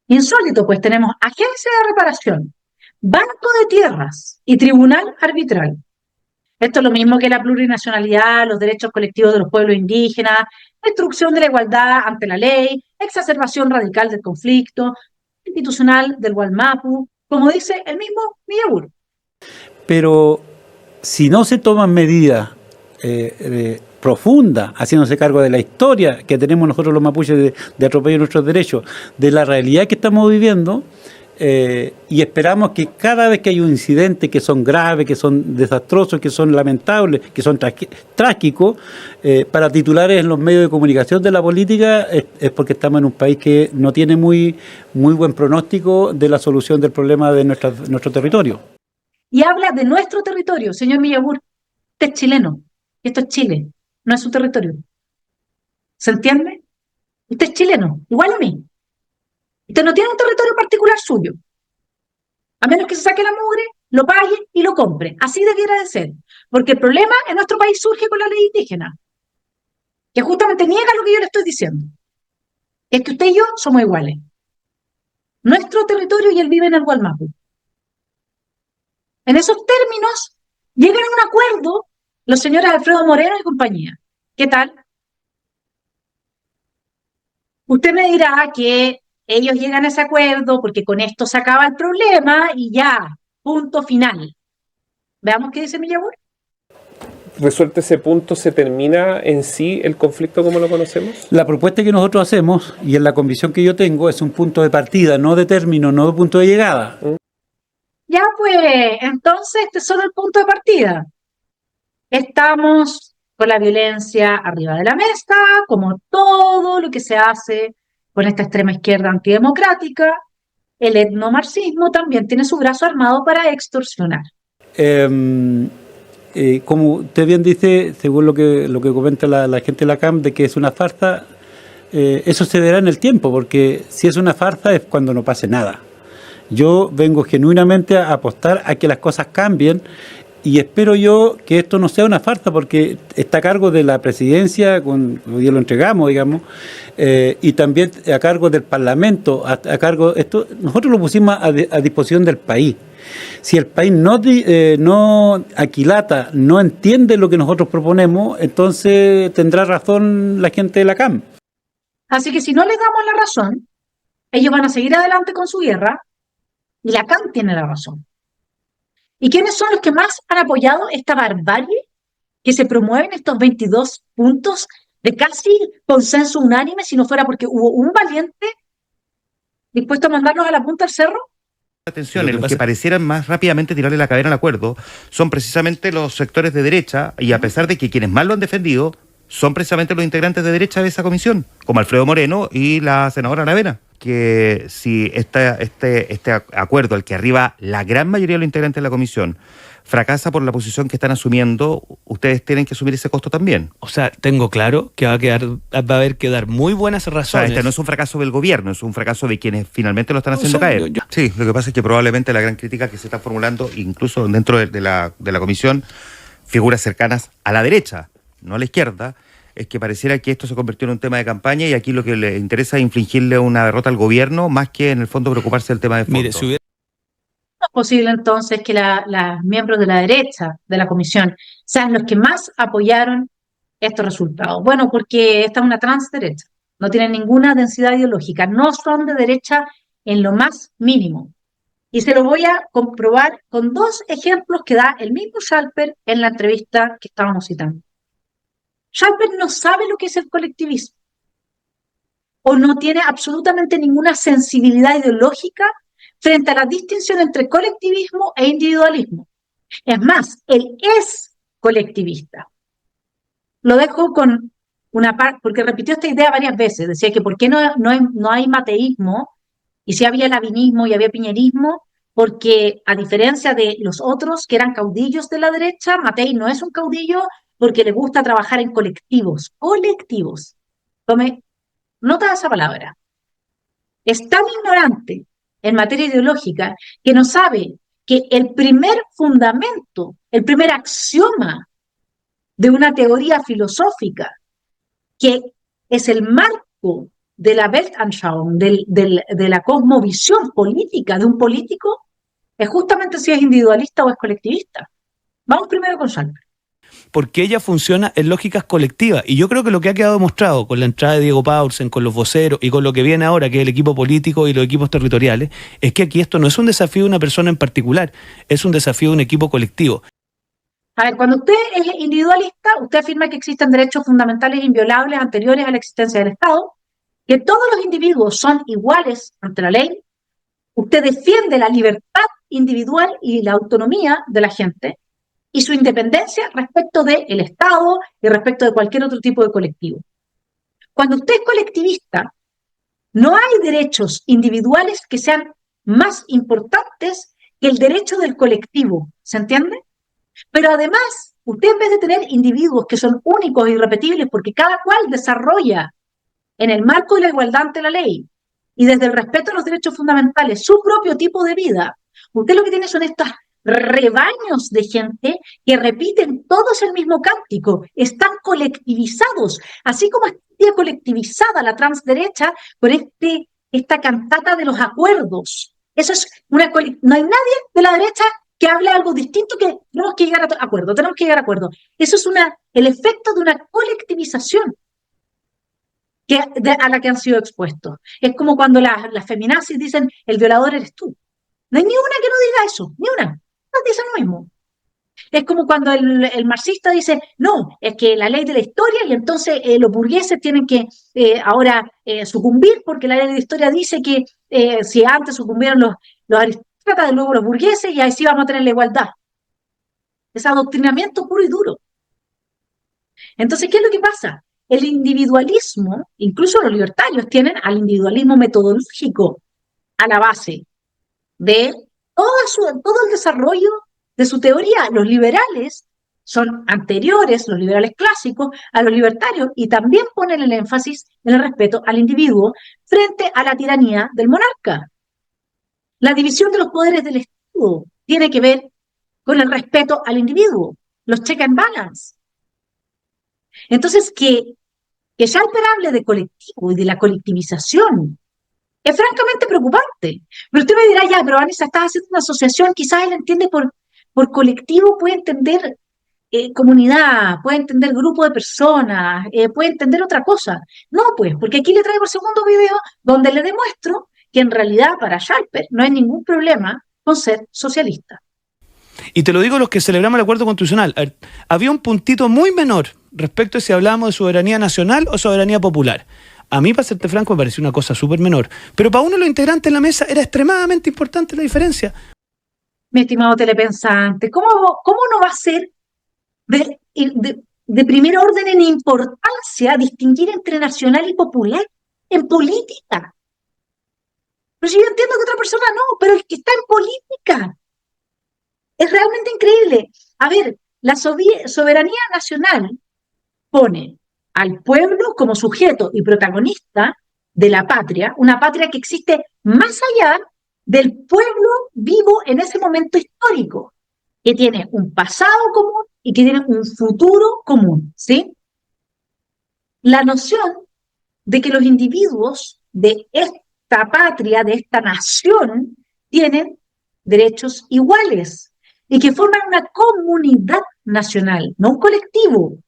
Insólito, pues tenemos agencia de reparación, banco de tierras y tribunal arbitral. Esto es lo mismo que la plurinacionalidad, los derechos colectivos de los pueblos indígenas, destrucción de la igualdad ante la ley, exacerbación radical del conflicto institucional del Gualmapu, como dice el mismo Villabur. Pero si no se toman medidas profundas, haciéndose cargo de la historia que tenemos nosotros los mapuches de atropello de nuestros derechos, de la realidad que estamos viviendo, y esperamos que cada vez que hay un incidente que son graves, que son desastrosos, que son lamentables, que son trágicos, para titulares en los medios de comunicación de la política, es porque estamos en un país que no tiene muy buen pronóstico de la solución del problema de nuestro territorio. Y habla de nuestro territorio, señor Villabur. Usted es chileno, esto es Chile, no es su territorio. ¿Se entiende? Usted es chileno, igual a mí. Usted no tiene un territorio particular suyo. A menos que se saque la mugre, lo pague y lo compre. Así debiera de ser. Porque el problema en nuestro país surge con la ley indígena, que justamente niega lo que yo le estoy diciendo. Es que usted y yo somos iguales. Nuestro territorio y él vive en el Gualmapu. En esos términos, llegan a un acuerdo los señores Alfredo Moreno y compañía. ¿Qué tal? Usted me dirá que ellos llegan a ese acuerdo porque con esto se acaba el problema y ya, punto final. Veamos qué dice Villabur. Resuelto ese punto, ¿se termina en sí el conflicto como lo conocemos? La propuesta que nosotros hacemos, y en la convicción que yo tengo, es un punto de partida, no de término, no de punto de llegada. Ya pues, entonces este es solo el punto de partida. Estamos con la violencia arriba de la mesa, como todo lo que se hace con esta extrema izquierda antidemocrática. El etnomarxismo también tiene su brazo armado para extorsionar. Como usted bien dice, según lo que comenta la gente de la CAM, de que es una farsa, eso se verá en el tiempo, porque si es una farsa es cuando no pase nada. Yo vengo genuinamente a apostar a que las cosas cambien y espero yo que esto no sea una farsa, porque está a cargo de la presidencia, hoy día lo entregamos, digamos, y también a cargo del Parlamento, a cargo esto nosotros lo pusimos a disposición del país. Si el país no aquilata, no entiende lo que nosotros proponemos, entonces tendrá razón la gente de la CAM. Así que si no les damos la razón, ellos van a seguir adelante con su guerra y la CAM tiene la razón. ¿Y quiénes son los que más han apoyado esta barbarie que se promueve en estos 22 puntos de casi consenso unánime, si no fuera porque hubo un valiente dispuesto a mandarlos a la punta del cerro? Atención, los que parecieran más rápidamente tirarle la cadena al acuerdo son precisamente los sectores de derecha, y a pesar de que quienes más lo han defendido son precisamente los integrantes de derecha de esa comisión, como Alfredo Moreno y la senadora Aravena, que si este acuerdo al que arriba la gran mayoría de los integrantes de la comisión fracasa por la posición que están asumiendo, ustedes tienen que asumir ese costo también. O sea, tengo claro que va a haber que dar muy buenas razones. O sea, este no es un fracaso del gobierno, es un fracaso de quienes finalmente lo están haciendo caer. Sí, lo que pasa es que probablemente la gran crítica que se está formulando, incluso dentro de la comisión, figuras cercanas a la derecha, no a la izquierda, es que pareciera que esto se convirtió en un tema de campaña y aquí lo que le interesa es infligirle una derrota al gobierno más que en el fondo preocuparse del tema de fondo. Mire, si hubiera... ¿Cómo es posible entonces que los miembros de la derecha de la comisión sean los que más apoyaron estos resultados? Bueno, porque esta es una transderecha, no tienen ninguna densidad ideológica, no son de derecha en lo más mínimo. Y se lo voy a comprobar con dos ejemplos que da el mismo Schalper en la entrevista que estábamos citando. Schalper no sabe lo que es el colectivismo o no tiene absolutamente ninguna sensibilidad ideológica frente a la distinción entre colectivismo e individualismo. Es más, él es colectivista. Lo dejo con una parte, porque repitió esta idea varias veces, decía que por qué no hay mateísmo, y si había lavinismo y había piñerismo, porque a diferencia de los otros que eran caudillos de la derecha, Matei no es un caudillo porque le gusta trabajar en colectivos. Colectivos. Tome nota de esa palabra. Es tan ignorante en materia ideológica que no sabe que el primer fundamento, el primer axioma de una teoría filosófica, que es el marco de la Weltanschauung, de la cosmovisión política de un político, es justamente si es individualista o es colectivista. Vamos primero con Schalper. Porque ella funciona en lógicas colectivas. Y yo creo que lo que ha quedado demostrado con la entrada de Diego Paulsen, con los voceros y con lo que viene ahora, que es el equipo político y los equipos territoriales, es que aquí esto no es un desafío de una persona en particular, es un desafío de un equipo colectivo. A ver, cuando usted es individualista, usted afirma que existen derechos fundamentales inviolables anteriores a la existencia del Estado, que todos los individuos son iguales ante la ley. Usted defiende la libertad individual y la autonomía de la gente y su independencia respecto del Estado y respecto de cualquier otro tipo de colectivo. Cuando usted es colectivista, no hay derechos individuales que sean más importantes que el derecho del colectivo, ¿se entiende? Pero además, usted en vez de tener individuos que son únicos e irrepetibles porque cada cual desarrolla en el marco de la igualdad ante la ley y desde el respeto a los derechos fundamentales su propio tipo de vida, usted lo que tiene son estos rebaños de gente que repiten todos el mismo cántico, están colectivizados, así como está colectivizada la transderecha por esta cantata de los acuerdos. Eso es no hay nadie de la derecha que hable algo distinto, que tenemos que llegar a acuerdo, tenemos que llegar a acuerdo. Eso es el efecto de una colectivización a la que han sido expuestos. Es como cuando las feminazis dicen, el violador eres tú. No hay ni una que no diga eso, ni una. No dice lo mismo. Es como cuando el marxista dice, no, es que la ley de la historia y entonces los burgueses tienen que ahora sucumbir porque la ley de la historia dice que si antes sucumbieron los aristócratas, luego los burgueses y así vamos a tener la igualdad. Es adoctrinamiento puro y duro. Entonces, ¿qué es lo que pasa? El individualismo, incluso los libertarios tienen al individualismo metodológico a la base de todo el desarrollo de su teoría. Los liberales son anteriores, los liberales clásicos, a los libertarios y también ponen el énfasis en el respeto al individuo frente a la tiranía del monarca. La división de los poderes del Estado tiene que ver con el respeto al individuo, los check and balance. Entonces, que Schalper hable de colectivo y de la colectivización es francamente preocupante. Pero usted me dirá, ya, pero Vanessa, estás haciendo una asociación, quizás él entiende por colectivo, puede entender comunidad, puede entender grupo de personas, puede entender otra cosa. No, pues, porque aquí le traigo el segundo video donde le demuestro que en realidad para Schalper no hay ningún problema con ser socialista. Y te lo digo los que celebramos el acuerdo constitucional. Había un puntito muy menor respecto a si hablábamos de soberanía nacional o soberanía popular. A mí, para serte franco, me pareció una cosa súper menor. Pero para uno de los integrantes en la mesa era extremadamente importante la diferencia. Mi estimado telepensante, ¿cómo no va a ser de primer orden en importancia distinguir entre nacional y popular en política? Pero si yo entiendo que otra persona no, pero el que está en política es realmente increíble. A ver, la soberanía nacional pone al pueblo como sujeto y protagonista de la patria, una patria que existe más allá del pueblo vivo en ese momento histórico, que tiene un pasado común y que tiene un futuro común, ¿sí? La noción de que los individuos de esta patria, de esta nación, tienen derechos iguales y que forman una comunidad nacional, no un colectivo.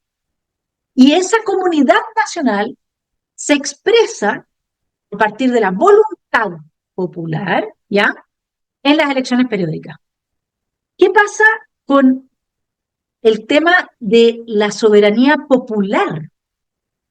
Y esa comunidad nacional se expresa a partir de la voluntad popular, ¿ya?, en las elecciones periódicas. ¿Qué pasa con el tema de la soberanía popular?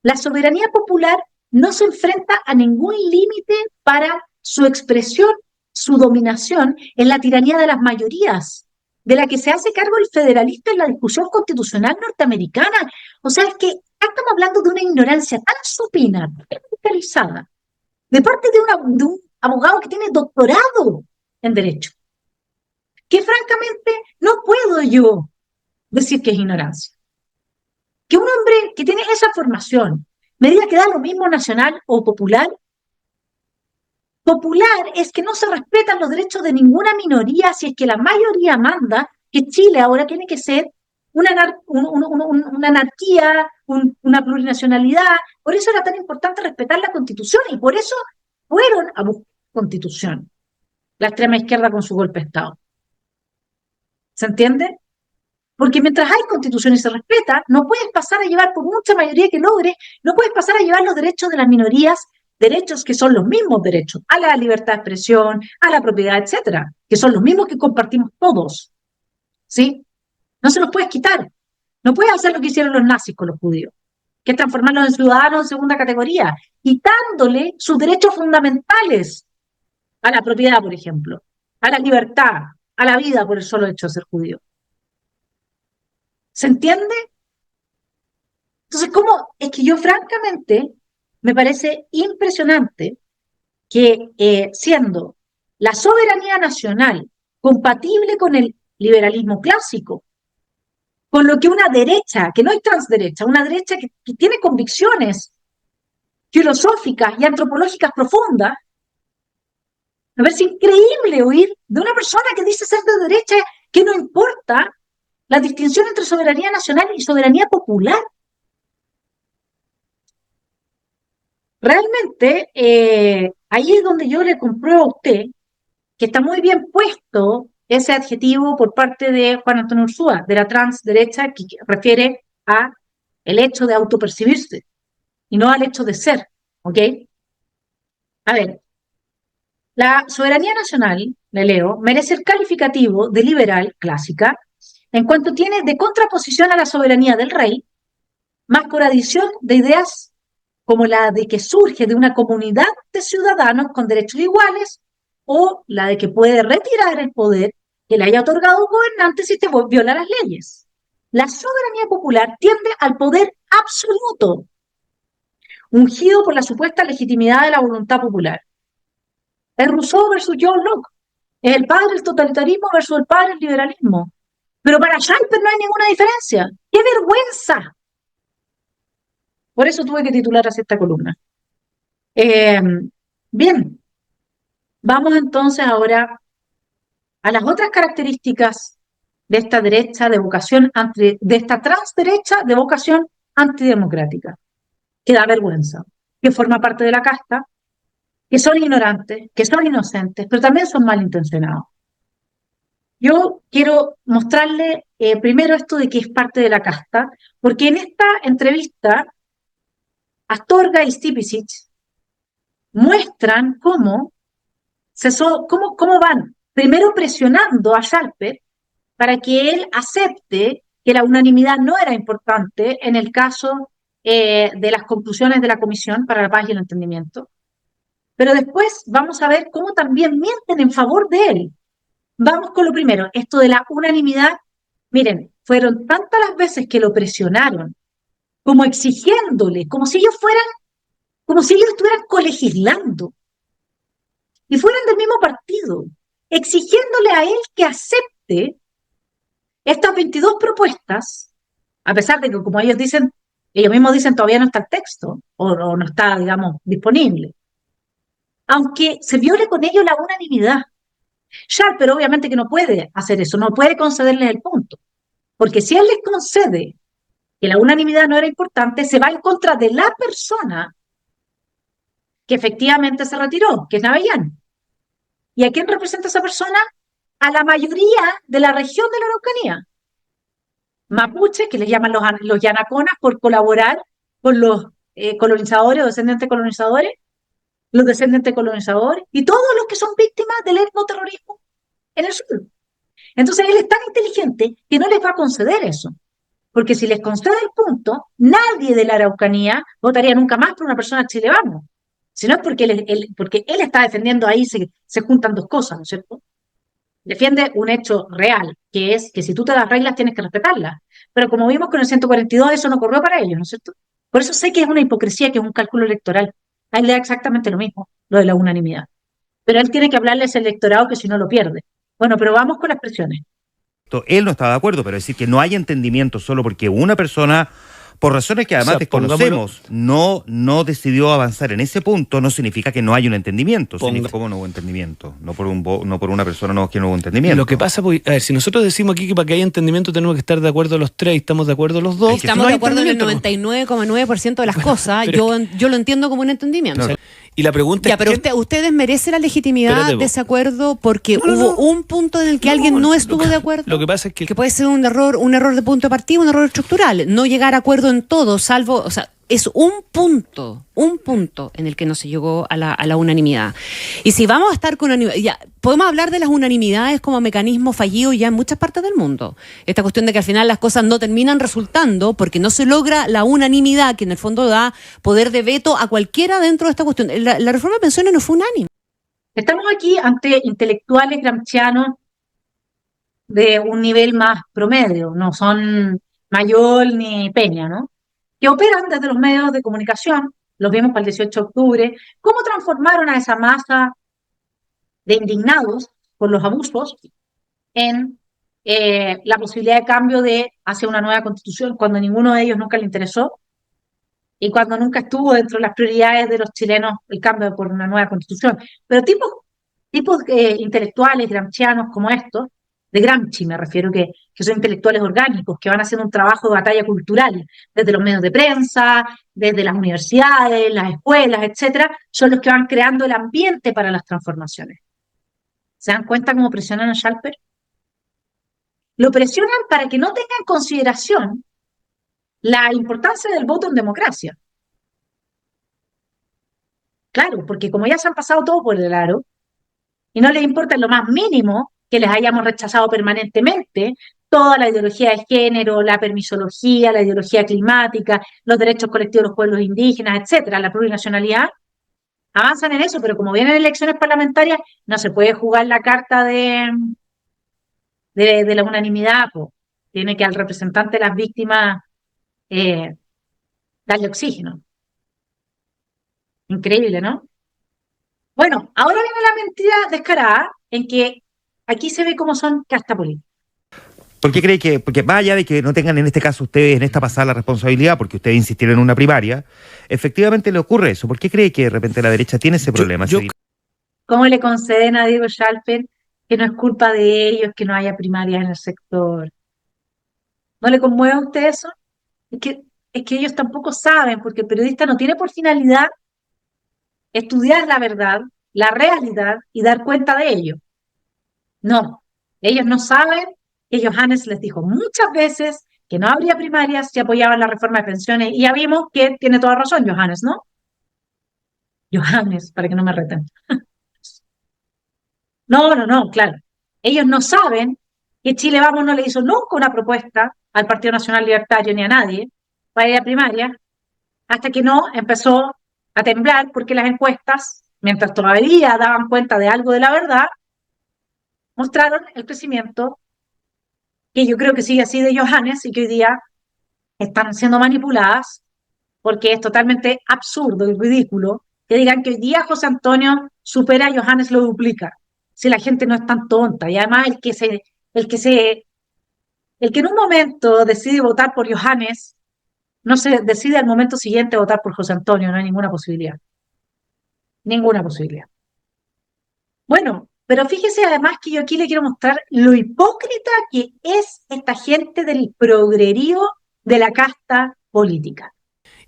La soberanía popular no se enfrenta a ningún límite para su expresión, su dominación en la tiranía de las mayorías, de la que se hace cargo el federalista en la discusión constitucional norteamericana. O sea, es que estamos hablando de una ignorancia tan supina, tan radicalizada, de parte de un abogado que tiene doctorado en Derecho. que francamente no puedo yo decir que es ignorancia. Que un hombre que tiene esa formación me diga que da lo mismo nacional o popular. Popular es que no se respetan los derechos de ninguna minoría si es que la mayoría manda que Chile ahora tiene que ser una anarquía, una plurinacionalidad. Por eso era tan importante respetar la Constitución y por eso fueron a buscar Constitución, la extrema izquierda con su golpe de Estado. ¿Se entiende? Porque mientras hay Constitución y se respeta, no puedes pasar a llevar, por mucha mayoría que logres, no puedes pasar a llevar los derechos de las minorías, derechos que son los mismos derechos, a la libertad de expresión, a la propiedad, etcétera, que son los mismos que compartimos todos. ¿Sí? No se los puedes quitar. No puedes hacer lo que hicieron los nazis con los judíos, que es transformarlos en ciudadanos de segunda categoría, quitándole sus derechos fundamentales a la propiedad, por ejemplo, a la libertad, a la vida por el solo hecho de ser judío. ¿Se entiende? Entonces, ¿cómo? Es que yo francamente me parece impresionante que siendo la soberanía nacional compatible con el liberalismo clásico, con lo que una derecha, que no es transderecha, una derecha que tiene convicciones filosóficas y antropológicas profundas, me parece increíble oír de una persona que dice ser de derecha que no importa la distinción entre soberanía nacional y soberanía popular. Realmente, ahí es donde yo le compruebo a usted que está muy bien puesto ese adjetivo por parte de Juan Antonio Ursúa, de la transderecha, que refiere a el hecho de autopercibirse y no al hecho de ser, ¿ok? A ver, la soberanía nacional, le leo, merece el calificativo de liberal clásica en cuanto tiene de contraposición a la soberanía del rey, más por adición de ideas como la de que surge de una comunidad de ciudadanos con derechos iguales o la de que puede retirar el poder que le haya otorgado un gobernante si te viola las leyes. La soberanía popular tiende al poder absoluto, ungido por la supuesta legitimidad de la voluntad popular. Es Rousseau versus John Locke. Es el padre del totalitarismo versus el padre del liberalismo. Pero para Scheiper no hay ninguna diferencia. ¡Qué vergüenza! Por eso tuve que titular así esta columna. Bien, vamos entonces ahora a las otras características de esta derecha de vocación de esta transderecha de vocación antidemocrática, que da vergüenza, que forma parte de la casta, que son ignorantes, que son inocentes, pero también son malintencionados. Yo quiero mostrarle primero esto de que es parte de la casta, porque en esta entrevista Astorga y Stipicic muestran cómo van primero presionando a Scheiper para que él acepte que la unanimidad no era importante en el caso de las conclusiones de la Comisión para la Paz y el Entendimiento. Pero después vamos a ver cómo también mienten en favor de él. Vamos con lo primero, esto de la unanimidad. Miren, fueron tantas las veces que lo presionaron, como exigiéndole, como si ellos estuvieran colegislando y fueran del mismo partido, exigiéndole a él que acepte estas 22 propuestas, a pesar de que, como ellos mismos dicen, todavía no está el texto, o no está, digamos, disponible. Aunque se viole con ello la unanimidad. Scheiper obviamente que no puede hacer eso, no puede concederles el punto, porque si él les concede que la unanimidad no era importante, se va en contra de la persona que efectivamente se retiró, que es Navellán. ¿Y a quién representa esa persona? A la mayoría de la región de la Araucanía. Mapuches, que les llaman los yanaconas por colaborar con los colonizadores o descendientes colonizadores, los descendientes colonizadores y todos los que son víctimas del etnoterrorismo en el sur. Entonces él es tan inteligente que no les va a conceder eso. Porque si les concede el punto, nadie de la Araucanía votaría nunca más por una persona chilevana. Sino es porque él está defendiendo ahí, se juntan dos cosas, ¿no es cierto? Defiende un hecho real, que es que si tú te das reglas tienes que respetarlas. Pero como vimos con el 142, eso no corrió para ellos, ¿no es cierto? Por eso sé que es una hipocresía, que es un cálculo electoral. A él le da exactamente lo mismo, lo de la unanimidad. Pero él tiene que hablarle a ese electorado que si no lo pierde. Bueno, pero vamos con las presiones. Él no estaba de acuerdo, pero decir que no hay entendimiento solo porque una persona, por razones que además desconocemos, no decidió avanzar en ese punto, no significa que no haya un entendimiento. Significa cómo no hubo entendimiento. No por una persona no, que no hubo entendimiento. Lo que pasa, pues, a ver, si nosotros decimos aquí que para que haya entendimiento tenemos que estar de acuerdo los tres y estamos de acuerdo los dos. Estamos de acuerdo en el 99,9% de las cosas. Yo lo entiendo como un entendimiento. No. Y la pregunta ya, pero ustedes merecen la legitimidad de ese acuerdo porque hubo un punto en el que alguien no estuvo de acuerdo. Lo que pasa es que puede ser un error de punto de partida, un error estructural, no llegar a acuerdo en todo, salvo, o sea, es un punto en el que no se llegó a la unanimidad. Y si vamos a estar con unanimidad, ya, podemos hablar de las unanimidades como mecanismo fallido ya en muchas partes del mundo. Esta cuestión de que al final las cosas no terminan resultando porque no se logra la unanimidad, que en el fondo da poder de veto a cualquiera dentro de esta cuestión. La reforma de pensiones no fue unánime. Estamos aquí ante intelectuales gramscianos de un nivel más promedio, no son Mayol ni Peña, ¿no? Que operan desde los medios de comunicación, los vimos para el 18 de octubre, cómo transformaron a esa masa de indignados por los abusos en la posibilidad de cambio hacia una nueva constitución, cuando a ninguno de ellos nunca le interesó y cuando nunca estuvo dentro de las prioridades de los chilenos el cambio por una nueva constitución. Pero tipos intelectuales gramscianos como estos, de Gramsci me refiero, que son intelectuales orgánicos, que van haciendo un trabajo de batalla cultural, desde los medios de prensa, desde las universidades, las escuelas, etcétera, son los que van creando el ambiente para las transformaciones. ¿Se dan cuenta cómo presionan a Schalper? Lo presionan para que no tenga en consideración la importancia del voto en democracia. Claro, porque como ya se han pasado todo por el aro, y no les importa en lo más mínimo que les hayamos rechazado permanentemente toda la ideología de género, la permisología, la ideología climática, los derechos colectivos de los pueblos indígenas, etcétera, la plurinacionalidad, avanzan en eso, pero como vienen elecciones parlamentarias, no se puede jugar la carta de la unanimidad, pues. Tiene que al representante de las víctimas darle oxígeno. Increíble, ¿no? Bueno, ahora viene la mentira descarada en que aquí se ve cómo son casta política. ¿Por qué cree que, porque más allá de que no tengan en este caso ustedes en esta pasada la responsabilidad, porque ustedes insistieron en una primaria, efectivamente le ocurre eso? ¿Por qué cree que de repente la derecha tiene ese problema? ¿Cómo le conceden a Diego Schalper que no es culpa de ellos que no haya primarias en el sector? ¿No le conmueve a usted eso? Es que ellos tampoco saben, porque el periodista no tiene por finalidad estudiar la verdad, la realidad y dar cuenta de ello. No, ellos no saben que Johannes les dijo muchas veces que no habría primarias si apoyaban la reforma de pensiones, y ya vimos que tiene toda razón Johannes, ¿no? Johannes, para que no me reten. No, claro. Ellos no saben que Chile Vamos no le hizo nunca una propuesta al Partido Nacional Libertario ni a nadie para ir a primaria, hasta que no empezó a temblar porque las encuestas, mientras todavía daban cuenta de algo de la verdad, mostraron el crecimiento que yo creo que sigue así de Johannes y que hoy día están siendo manipuladas, porque es totalmente absurdo y ridículo que digan que hoy día José Antonio supera a Johannes, lo duplica, si la gente no es tan tonta. Y además el que en un momento decide votar por Johannes, no se decide al momento siguiente votar por José Antonio, no hay ninguna posibilidad. Ninguna posibilidad. Bueno, pero fíjese además que yo aquí le quiero mostrar lo hipócrita que es esta gente del progrerío de la casta política.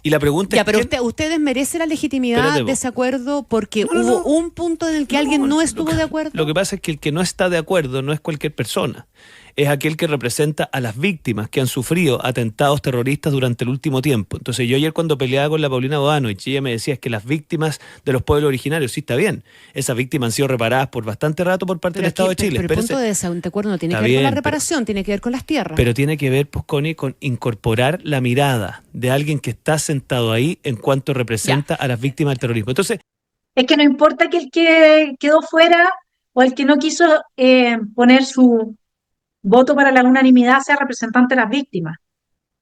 Y la pregunta ya, es pero ustedes merecen la legitimidad de ese acuerdo porque hubo un punto en el que alguien no estuvo de acuerdo. Lo que pasa es que el que no está de acuerdo no es cualquier persona. Es aquel que representa a las víctimas que han sufrido atentados terroristas durante el último tiempo. Entonces yo ayer cuando peleaba con la Paulina Bodanovich, ella me decía es que las víctimas de los pueblos originarios, sí está bien, esas víctimas han sido reparadas por bastante rato por parte del Estado de Chile. Pero el punto de ese acuerdo no tiene que ver con la reparación, tiene que ver con las tierras. Pero tiene que ver, pues, Connie, con incorporar la mirada de alguien que está sentado ahí en cuanto representa a las víctimas del terrorismo. Entonces, es que no importa que el que quedó fuera o el que no quiso poner su voto para la unanimidad sea representante de las víctimas.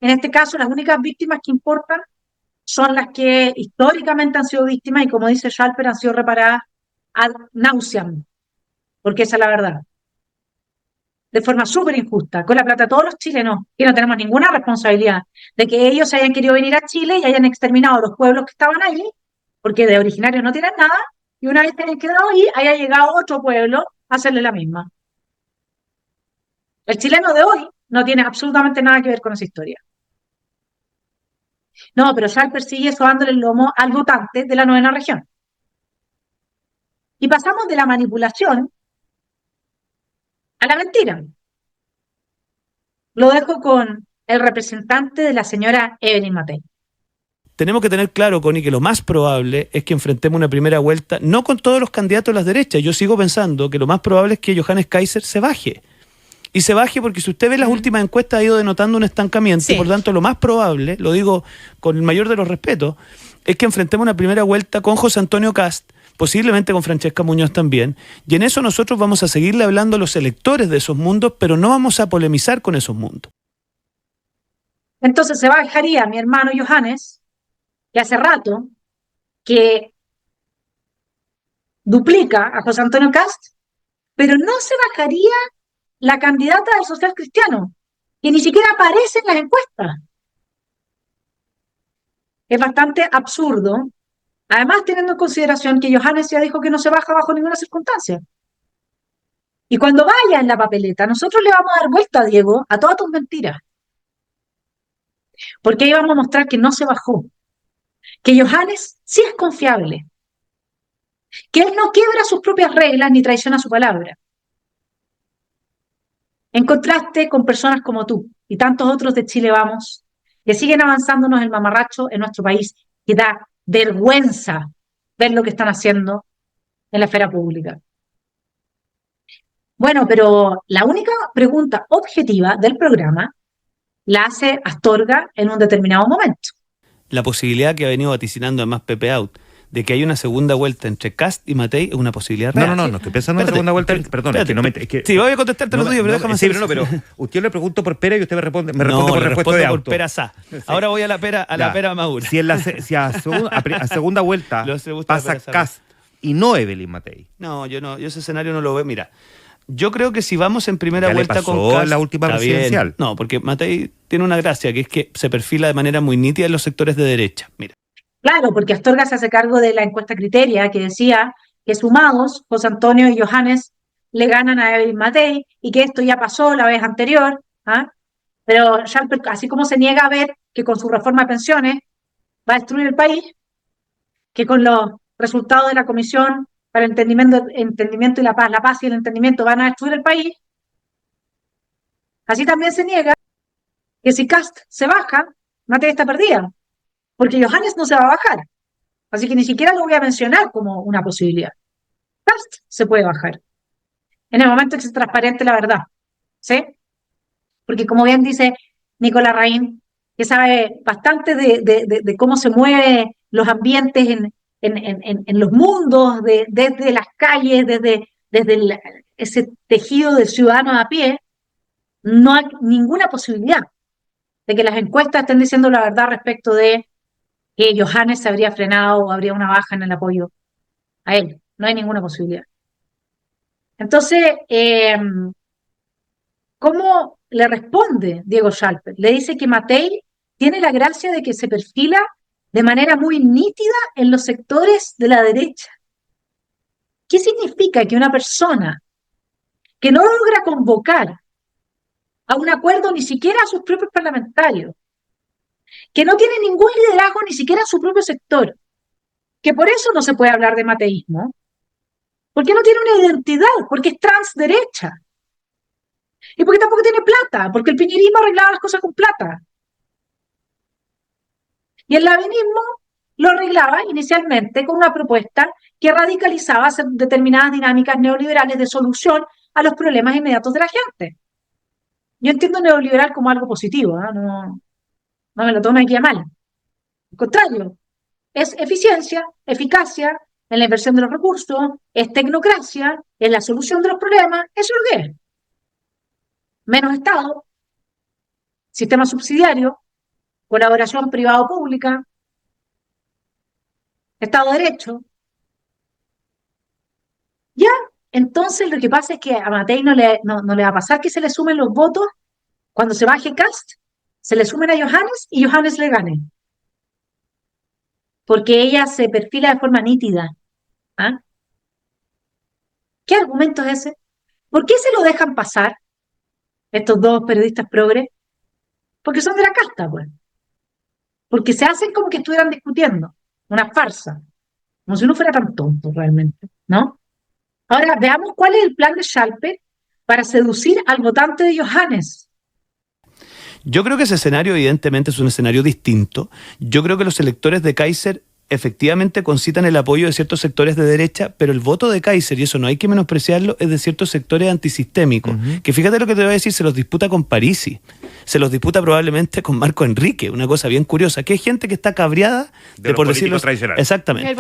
En este caso, las únicas víctimas que importan son las que históricamente han sido víctimas y, como dice Schalper, han sido reparadas ad nauseam, porque esa es la verdad. de forma súper injusta, con la plata de todos los chilenos, que no tenemos ninguna responsabilidad de que ellos hayan querido venir a Chile y hayan exterminado los pueblos que estaban allí, porque de originarios no tienen nada, y una vez que hayan quedado ahí, haya llegado otro pueblo a hacerle la misma. El chileno de hoy no tiene absolutamente nada que ver con esa historia. No, pero Schalper sigue sobándole el lomo al votante de la 9ª región. Y pasamos de la manipulación a la mentira. Lo dejo con el representante de la señora Evelyn Matei. Tenemos que tener claro, Connie, que lo más probable es que enfrentemos una primera vuelta, no con todos los candidatos de las derechas. Yo sigo pensando que lo más probable es que Johannes Kaiser se baje. Y se baje porque si usted ve las últimas encuestas ha ido denotando un estancamiento, Sí. por lo tanto lo más probable, lo digo con el mayor de los respetos, es que enfrentemos una primera vuelta con José Antonio Kast, posiblemente con Francesca Muñoz también, y en eso nosotros vamos a seguirle hablando a los electores de esos mundos, pero no vamos a polemizar con esos mundos. Entonces se bajaría mi hermano Johannes, que hace rato que duplica a José Antonio Kast, pero no se bajaría la candidata del social cristiano, que ni siquiera aparece en las encuestas. Es bastante absurdo, además teniendo en consideración que Johannes ya dijo que no se baja bajo ninguna circunstancia. Y cuando vaya en la papeleta, nosotros le vamos a dar vuelta, Diego, a todas tus mentiras. Porque ahí vamos a mostrar que no se bajó, que Johannes sí es confiable, que él no quiebra sus propias reglas ni traiciona su palabra. En contraste con personas como tú y tantos otros de Chile Vamos, que siguen avanzándonos el mamarracho en nuestro país, que da vergüenza ver lo que están haciendo en la esfera pública. Bueno, pero la única pregunta objetiva del programa la hace Astorga en un determinado momento. La posibilidad que ha venido vaticinando además Pepe Out, de que hay una segunda vuelta entre Kast y Matei, es una posibilidad real. No, estoy pensando en la segunda vuelta. Perdón, es que no me. Es que, sí, voy a contestarte lo tuyo, pero déjame sí, hacer. pero usted le pregunto por pera y usted me responde por le respuesta de por auto. pera sa. Ahora voy a la pera, la pera madura. Si a segunda vuelta pasa Kast y no Evelyn Matei. No, yo ese escenario no lo veo. Mira, yo creo que si vamos en primera vuelta con Kast en la última presidencial. Bien. No, porque Matei tiene una gracia, que es que se perfila de manera muy nítida en los sectores de derecha. Mira. Claro, porque Astorga se hace cargo de la encuesta Criteria, que decía que sumados, José Antonio y Johannes le ganan a Evelyn Matei, y que esto ya pasó la vez anterior, ¿ah? Pero Schalper, así como se niega a ver que con su reforma de pensiones va a destruir el país, que con los resultados de la Comisión para el Entendimiento y la Paz y el Entendimiento van a destruir el país, así también se niega que si Kast se baja, Matei está perdida, porque Johannes no se va a bajar. Así que ni siquiera lo voy a mencionar como una posibilidad. Kast se puede bajar en el momento que se transparente la verdad, ¿sí? Porque como bien dice Nicolás Raín, que sabe bastante de cómo se mueven los ambientes en los mundos, desde las calles, desde ese tejido de ciudadanos a pie, no hay ninguna posibilidad de que las encuestas estén diciendo la verdad respecto de que Johannes se habría frenado o habría una baja en el apoyo a él. No hay ninguna posibilidad. Entonces, ¿cómo le responde Diego Schalper? Le dice que Matei tiene la gracia de que se perfila de manera muy nítida en los sectores de la derecha. ¿Qué significa que una persona que no logra convocar a un acuerdo ni siquiera a sus propios parlamentarios, que no tiene ningún liderazgo ni siquiera en su propio sector, que por eso no se puede hablar de mateísmo, porque no tiene una identidad, porque es transderecha, y porque tampoco tiene plata, porque el piñerismo arreglaba las cosas con plata, y el lavinismo lo arreglaba inicialmente con una propuesta que radicalizaba determinadas dinámicas neoliberales de solución a los problemas inmediatos de la gente. Yo entiendo neoliberal como algo positivo, no me lo tome aquí a mal. Al contrario, es eficiencia, eficacia en la inversión de los recursos, es tecnocracia, es la solución de los problemas, eso es lo que es. Menos Estado, sistema subsidiario, colaboración privado-pública, Estado de Derecho. Ya, entonces lo que pasa es que a Matei no le va a pasar que se le sumen los votos. Cuando se baje Kast, se le sumen a Johannes y Johannes le gane. Porque ella se perfila de forma nítida. ¿Ah? ¿Qué argumento es ese? ¿Por qué se lo dejan pasar estos dos periodistas progres? Porque son de la casta, pues. Porque se hacen como que estuvieran discutiendo. Una farsa. Como si uno fuera tan tonto realmente, ¿no? Ahora, veamos cuál es el plan de Schalper para seducir al votante de Johannes. Yo creo que ese escenario evidentemente es un escenario distinto. Yo creo que los electores de Kaiser efectivamente concitan el apoyo de ciertos sectores de derecha, pero el voto de Kaiser, y eso no hay que menospreciarlo, es de ciertos sectores antisistémicos, que fíjate lo que te voy a decir, se los disputa con Parisi, se los disputa probablemente con Marco Enrique, una cosa bien curiosa, que hay gente que está cabreada de por decirlo tradicionales. Exactamente.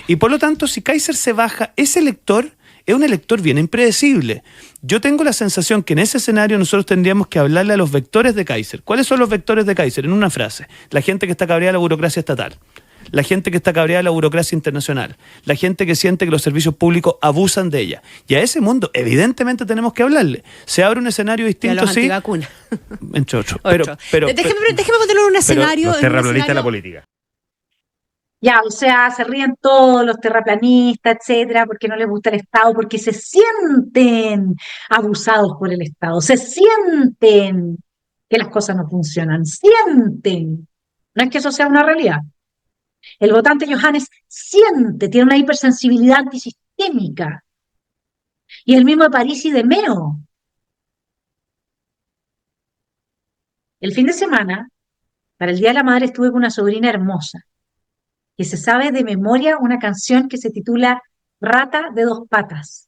Y por lo tanto, si Kaiser se baja, ese elector es un elector bien impredecible. Yo tengo la sensación que en ese escenario nosotros tendríamos que hablarle a los vectores de Kaiser. ¿Cuáles son los vectores de Kaiser? En una frase, la gente que está cabreada de la burocracia estatal, la gente que está cabreada de la burocracia internacional, la gente que siente que los servicios públicos abusan de ella. Y a ese mundo, evidentemente, tenemos que hablarle. Se abre un escenario distinto, y a los sí. Antivacunas. Entre otros. Déjeme ponerlo en un escenario. Los terraplanistas de la política. Ya, o sea, se ríen todos los terraplanistas, etcétera, porque no les gusta el Estado, porque se sienten abusados por el Estado, se sienten que las cosas no funcionan, sienten. No es que eso sea una realidad. El votante Johannes siente, tiene una hipersensibilidad antisistémica. Y el mismo de París y de Meo. El fin de semana, para el Día de la Madre, estuve con una sobrina hermosa, que se sabe de memoria una canción que se titula Rata de dos patas.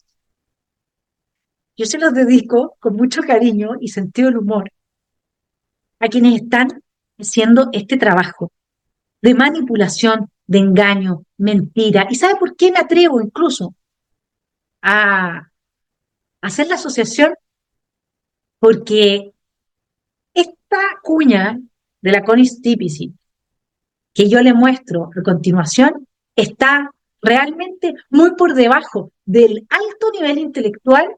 Yo se los dedico con mucho cariño y sentido del humor a quienes están haciendo este trabajo de manipulación, de engaño, mentira. ¿Y sabe por qué me atrevo incluso a hacer la asociación? Porque esta cuña de la Constitución que yo le muestro a continuación está realmente muy por debajo del alto nivel intelectual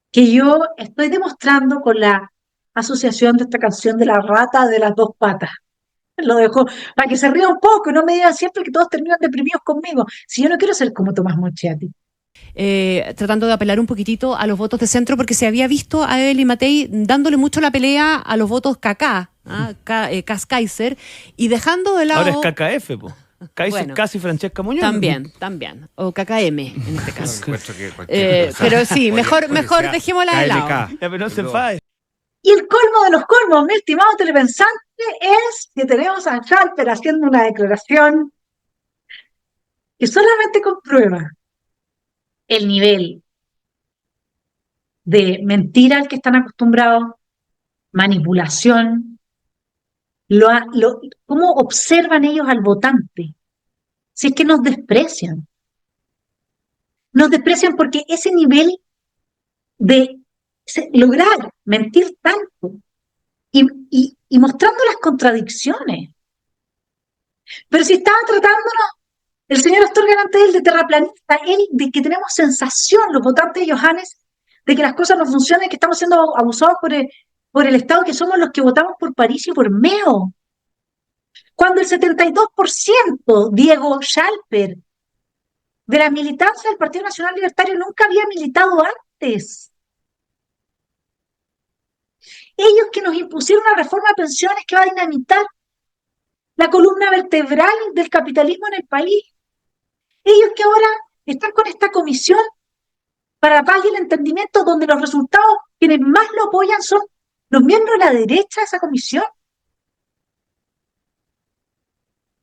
que yo estoy demostrando con la asociación de esta canción de la rata de las dos patas. Lo dejo para que se ría un poco y no me digan siempre que todos terminan deprimidos conmigo. Si yo no quiero ser como Tomás Moschetti. Tratando de apelar un poquitito a los votos de centro, porque se había visto a Evelyn Matei dándole mucho la pelea a los votos KK, Kaiser, y dejando de lado... Ahora es KKF, po. Kaiser, bueno, casi Francesca Muñoz. También. O KKM, en este caso. Pero sí, mejor dejémosla de lado. Ya, pero no se enfade. Y el colmo de los colmos, mi estimado telepensante, es que tenemos a Schalper haciendo una declaración que solamente comprueba el nivel de mentira al que están acostumbrados, manipulación, cómo observan ellos al votante. Si es que nos desprecian. Nos desprecian porque ese nivel de lograr mentir tanto y mostrando las contradicciones. Pero si estaba tratándonos el señor Astorga ante él de terraplanista, él de que tenemos sensación, los votantes de Johannes, de que las cosas no funcionan, que estamos siendo abusados por el Estado, que somos los que votamos por París y por Meo. Cuando el 72%, Diego Schalper, de la militancia del Partido Nacional Libertario nunca había militado antes. Ellos que nos impusieron una reforma de pensiones que va a dinamitar la columna vertebral del capitalismo en el país. Ellos que ahora están con esta comisión para la paz y el entendimiento, donde los resultados, quienes más lo apoyan son los miembros de la derecha de esa comisión.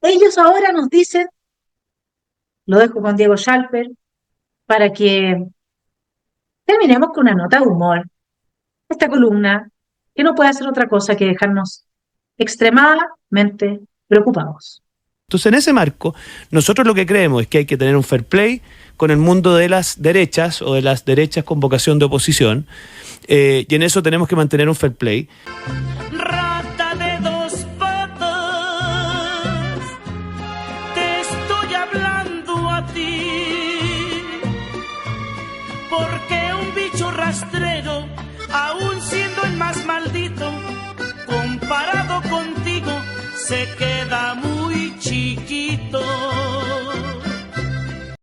Ellos ahora nos dicen, lo dejo con Diego Schalper, para que terminemos con una nota de humor. Esta columna, que no puede hacer otra cosa que dejarnos extremadamente preocupados. Entonces, en ese marco, nosotros lo que creemos es que hay que tener un fair play con el mundo de las derechas o de las derechas con vocación de oposición, y en eso tenemos que mantener un fair play. Rata de dos patas, te estoy hablando a ti. arrastre